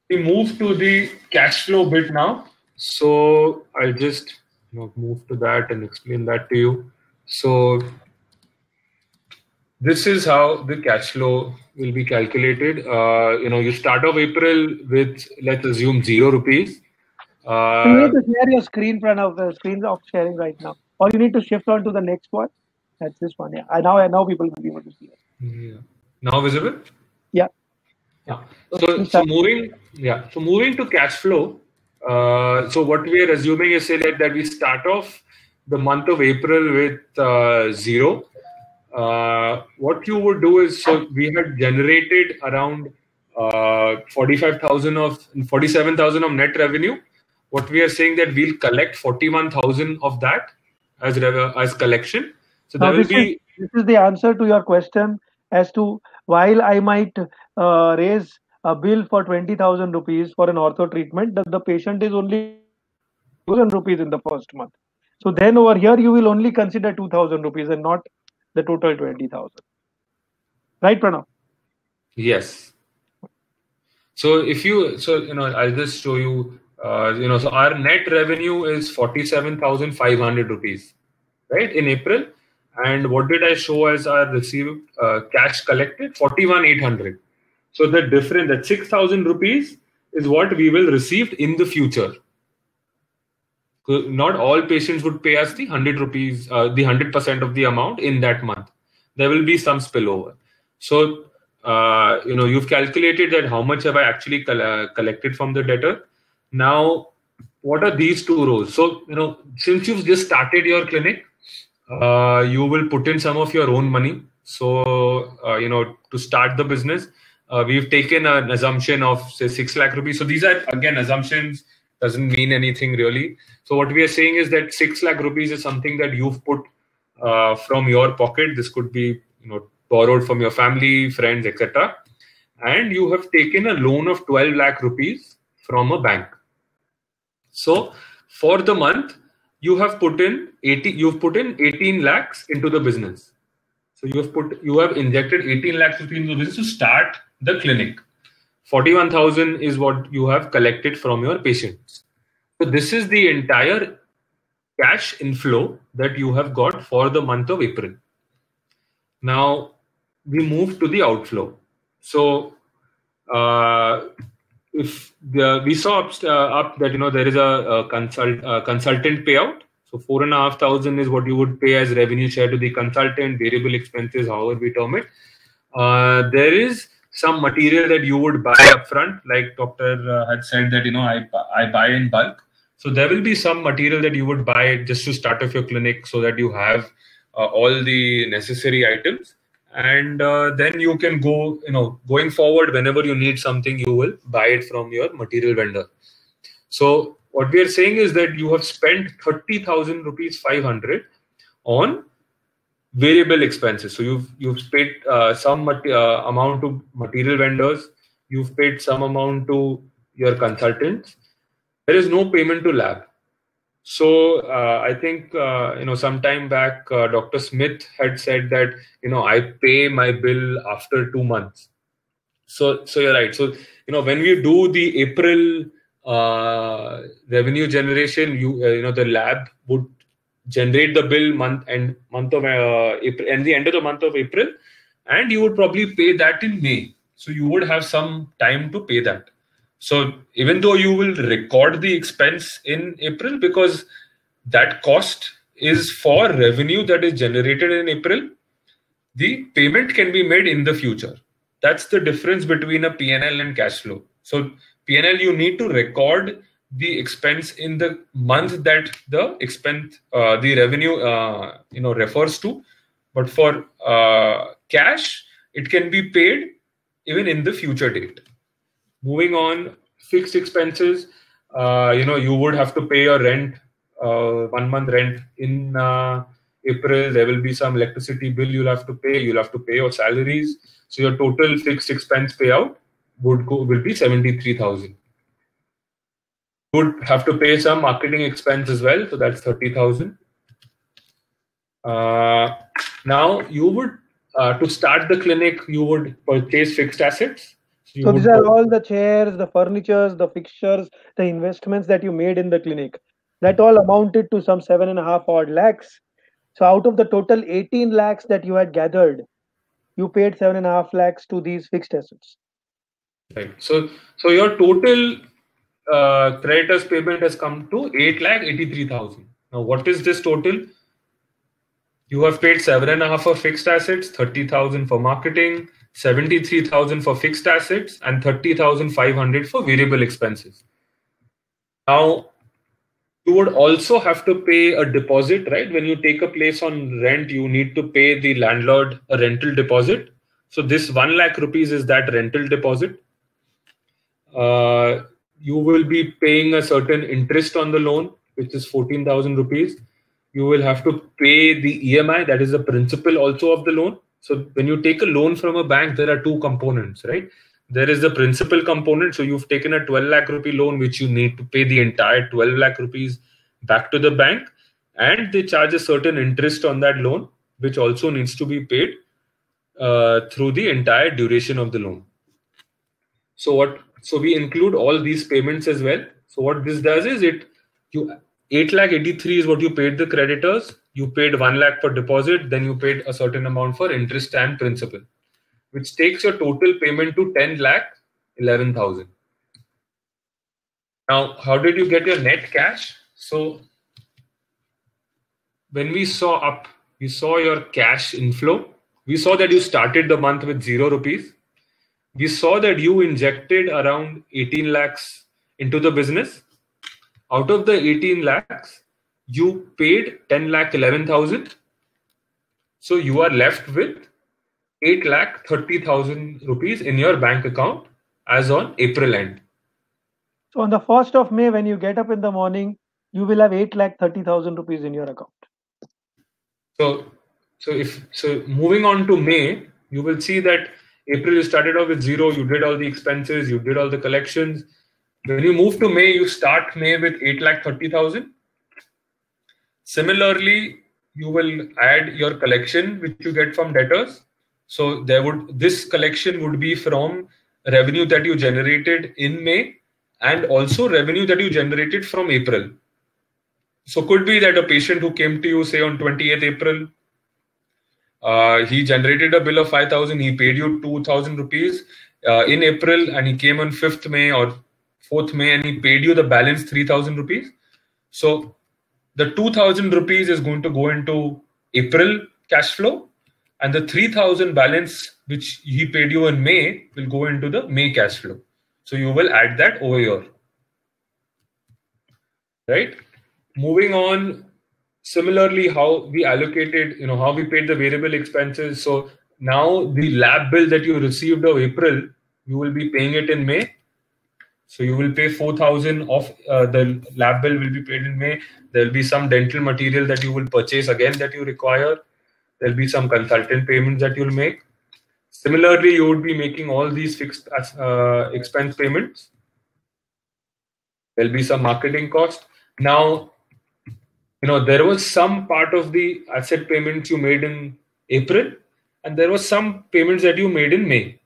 we move to the cash flow bit now. So I'll just move to that and explain that to you. So this is how the cash flow will be calculated. You start off April with, let's assume, 0 rupees. So you need to share your screen, Pranav. The screen's off sharing right now, or you need to shift on to the next one. That's this one. Yeah. Now people will be able to see it. Yeah. Now visible? Yeah. Yeah. So moving to cash flow. So what we are assuming is say that we start off the month of April with 0. What you would do is, so we had generated around 47,000 of net revenue. What we are saying that we'll collect 41,000 of that as collection. So now this is the answer to your question as to while I might raise a bill for 20,000 rupees for an ortho treatment, that the patient is only 2,000 rupees in the first month. So then over here you will only consider 2,000 rupees and not the total 20,000. Right, Pranav? Yes. So I'll just show you. So our net revenue is 47,500 rupees, right, in April. And what did I show as our received cash collected? 41,800. So the difference, that 6,000 rupees is what we will receive in the future. Not all patients would pay us the 100 rupees, the 100% of the amount in that month. There will be some spillover. So, you've calculated that how much have I actually collected from the debtor. Now, what are these two rows? So, since you've just started your clinic, you will put in some of your own money. So, to start the business, we've taken an assumption of say 6 lakh rupees. So these are again assumptions, doesn't mean anything really. So what we are saying is that 6 lakh rupees is something that you've put from your pocket. This could be borrowed from your family, friends, etc. And you have taken a loan of 12 lakh rupees from a bank. So for the month, you have put in 18 lakhs into the business. So you have injected 18 lakhs rupees into the business to start the clinic. 41,000 is what you have collected from your patients. So this is the entire cash inflow that you have got for the month of April. Now we move to the outflow. So if we saw up that there is a consultant payout. So 4,500 is what you would pay as revenue share to the consultant, variable expenses, however we term it. There is some material that you would buy upfront, like doctor had said that I buy in bulk. So there will be some material that you would buy just to start off your clinic, so that you have all the necessary items, and then you can go going forward, whenever you need something, you will buy it from your material vendor. So what we are saying is that you have spent 30,000 rupees 500 on variable expenses. So you've paid some amount to material vendors, you've paid some amount to your consultants. There is no payment to lab. So I think some time back Dr. Smith had said that I pay my bill after 2 months. So you're right. So when we do the April revenue generation, the lab would generate the bill month of April, and the end of the month of April, and you would probably pay that in May. So you would have some time to pay that. So even though you will record the expense in April, because that cost is for revenue that is generated in April, the payment can be made in the future. That's the difference between a P&L and cash flow. So P&L, you need to record the expense in the month that the expense, the revenue, refers to. But for cash, it can be paid even in the future date. Moving on, fixed expenses. You would have to pay your rent, 1 month rent in April. There will be some electricity bill you'll have to pay. You'll have to pay your salaries. So your total fixed expense payout will be 73,000. You would have to pay some marketing expense as well. So that's 30,000. Now you would, to start the clinic, you would purchase fixed assets. So these are all the chairs, the furnitures, the fixtures, the investments that you made in the clinic. That all amounted to some 7.5 odd lakhs. So out of the total 18 lakhs that you had gathered, you paid 7.5 lakhs to these fixed assets. Right. So your total creditor's payment has come to 8,83,000. Now, what is this total? You have paid 7.5 for fixed assets, 30,000 for marketing, 73,000 for fixed assets, and 30,500 for variable expenses. Now, you would also have to pay a deposit, right? When you take a place on rent, you need to pay the landlord a rental deposit. So this 1 lakh rupees is that rental deposit. You will be paying a certain interest on the loan, which is 14,000 rupees. You will have to pay the EMI, that is the principal also of the loan. So when you take a loan from a bank, there are two components, right? There is the principal component. So you've taken a 12 lakh rupee loan, which you need to pay the entire 12 lakh rupees back to the bank. And they charge a certain interest on that loan, which also needs to be paid through the entire duration of the loan. So we include all these payments as well. So what this does is 8,83,000 is what you paid the creditors. You paid 1 lakh for deposit, then you paid a certain amount for interest and principal, which takes your total payment to 10,11,000. Now, how did you get your net cash? So when we saw your cash inflow. We saw that you started the month with 0 rupees. We saw that you injected around 18 lakhs into the business. Out of the 18 lakhs, you paid 10,11,000. So you are left with 8,30,000 rupees in your bank account as on April end. So on the 1st of May, when you get up in the morning, you will have 8,30,000 rupees in your account. So moving on to May, you will see that April you started off with 0, you did all the expenses, you did all the collections. When you move to May, you start May with 8,30,000. Similarly, you will add your collection which you get from debtors. So this collection would be from revenue that you generated in May and also revenue that you generated from April. So could be that a patient who came to you, say on 28th April, he generated a bill of 5,000, he paid you 2,000 rupees in April, and he came on 5th May or 4th May and he paid you the balance 3,000 rupees. So the 2,000 rupees is going to go into April cash flow, and the 3,000 balance which he paid you in May will go into the May cash flow. So you will add that over here. Right? Moving on, similarly, how we allocated, how we paid the variable expenses. So now the lab bill that you received of April, you will be paying it in May. So you will pay 4,000 of the lab bill will be paid in May. There will be some dental material that you will purchase again that you require. There will be some consultant payments that you'll make. Similarly, you would be making all these fixed expense payments. There will be some marketing cost. Now, there was some part of the asset payments you made in April, and there was some payments that you made in May.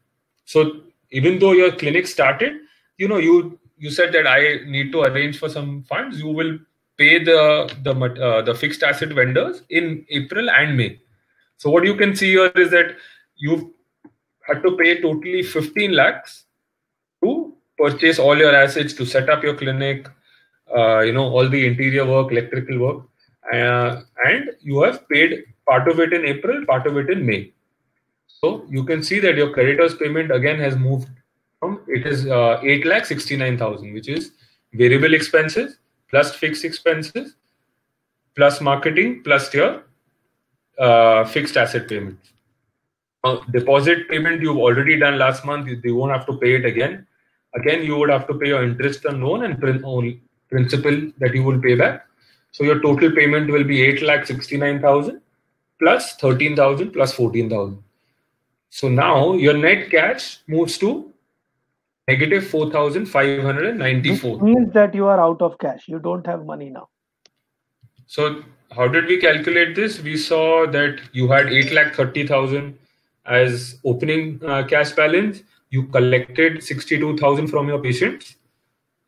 So even though your clinic started, you said that I need to arrange for some funds. You will pay the fixed asset vendors in April and May. So what you can see here is that you've had to pay totally 15 lakhs to purchase all your assets, to set up your clinic, all the interior work, electrical work, and you have paid part of it in April, part of it in May. So you can see that your creditors payment again has moved from, it is 8,69,000, which is variable expenses plus fixed expenses plus marketing plus your fixed asset payments. Deposit payment you've already done last month, you won't have to pay it again. Again, you would have to pay your interest on loan and principal that you will pay back. So your total payment will be 8,69,000 plus 13,000 plus 14,000. So now your net cash moves to negative 4,594. Which means that you are out of cash. You don't have money now. So how did we calculate this? We saw that you had 8,30,000 as opening cash balance. You collected 62,000 from your patients,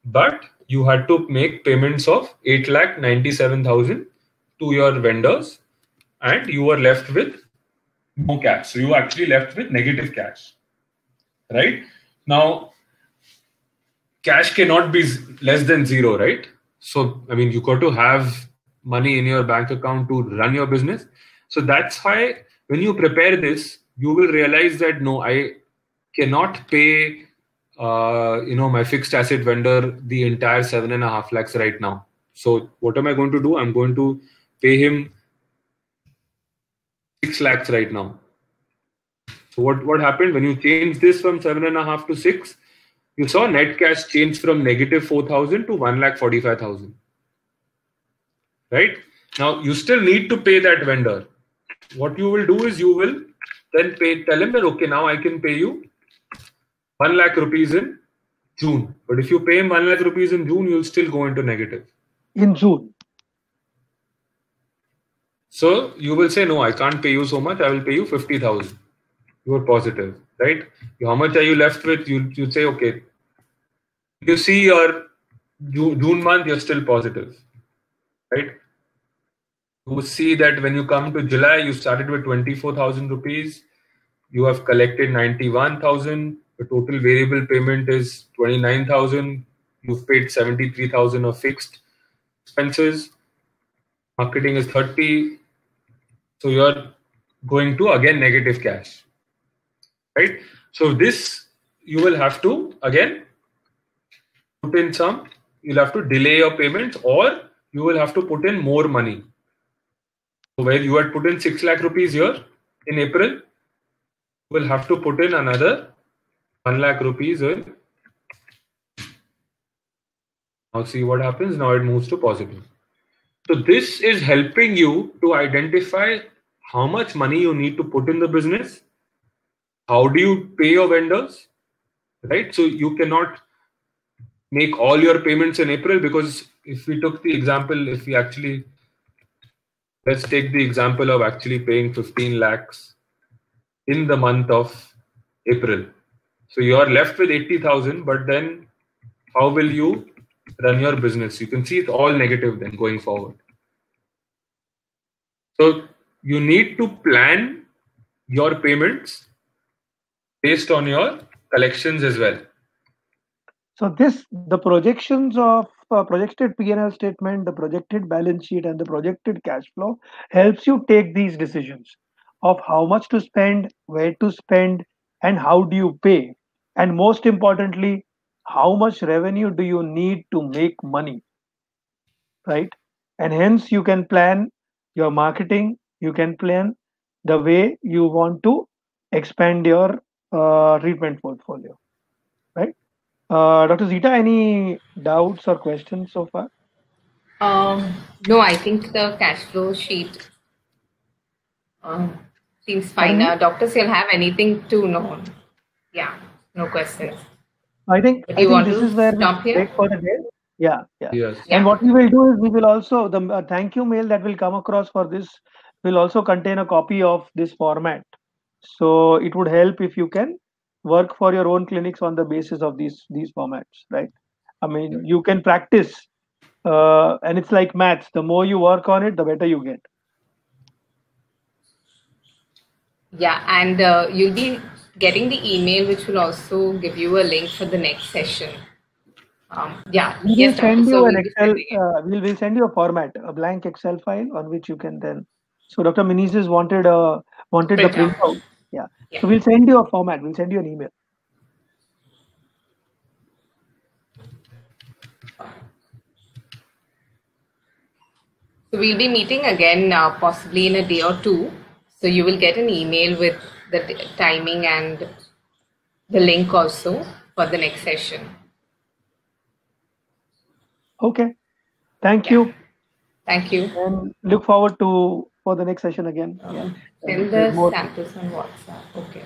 but you had to make payments of 8,97,000 to your vendors, and you were left with no cash. So you were actually left with negative cash. Right? Now, cash cannot be less than zero, right? So, I mean, you got to have money in your bank account to run your business. So that's why when you prepare this, you will realize that no, I cannot pay, my fixed asset vendor the entire 7.5 lakhs right now. So what am I going to do? I'm going to pay him 6 lakhs right now. So what happened when you change this from 7.5 to 6? You saw net cash change from negative 4,000 to 1,45,000. Right? Now you still need to pay that vendor. What you will do is you will then tell him that, okay, now I can pay you 1 lakh rupees in June. But if you pay him 1 lakh rupees in June, you'll still go into negative. In June. So you will say, no, I can't pay you so much. I will pay you 50,000. You are positive, right? How much are you left with? You say, okay, you see your June month, you're still positive, right? You will see that when you come to July, you started with 24,000 rupees. You have collected 91,000. The total variable payment is 29,000. You've paid 73,000 of fixed expenses. Marketing is 30. So you're going to again negative cash, right? So this you will have to again put in some. You'll have to delay your payments, or you will have to put in more money. So where you had put in 6 lakh rupees here in April, you will have to put in another 1 lakh rupees in. Now see what happens. Now it moves to positive. So this is helping you to identify how much money you need to put in the business. How do you pay your vendors, right? So you cannot make all your payments in April, because if we took the example, let's take the example of actually paying 15 lakhs in the month of April. So you are left with 80,000, but then how will you run your business? You can see it's all negative then going forward. So you need to plan your payments based on your collections as well. So the projections of projected P&L statement, the projected balance sheet, and the projected cash flow helps you take these decisions of how much to spend, where to spend, and how do you pay. And most importantly, how much revenue do you need to make money, right? And hence you can plan your marketing, you can plan the way you want to expand your treatment portfolio, right? Dr. Zita, any doubts or questions so far? No, I think the cash flow sheet seems fine. Dr. You'll have anything to know? Yeah, no questions. I think this is where we break for the day. Yeah. Yes. And what we will do is we will also, the thank you mail that will come across for this will also contain a copy of this format. So it would help if you can work for your own clinics on the basis of these formats, right? I mean, you can practice, and it's like maths. The more you work on it, the better you get. Yeah, and you'll be getting the email, which will also give you a link for the next session. We will send you an Excel. We'll send you a format, a blank Excel file on which you can then. So Dr. Menezes wanted the printout. Yeah. So we'll send you a format. We'll send you an email. So we'll be meeting again possibly in a day or two. So you will get an email with the timing and the link also for the next session. Okay. Thank you. Thank you. And look forward for the next session again. Send the samples on WhatsApp. Okay.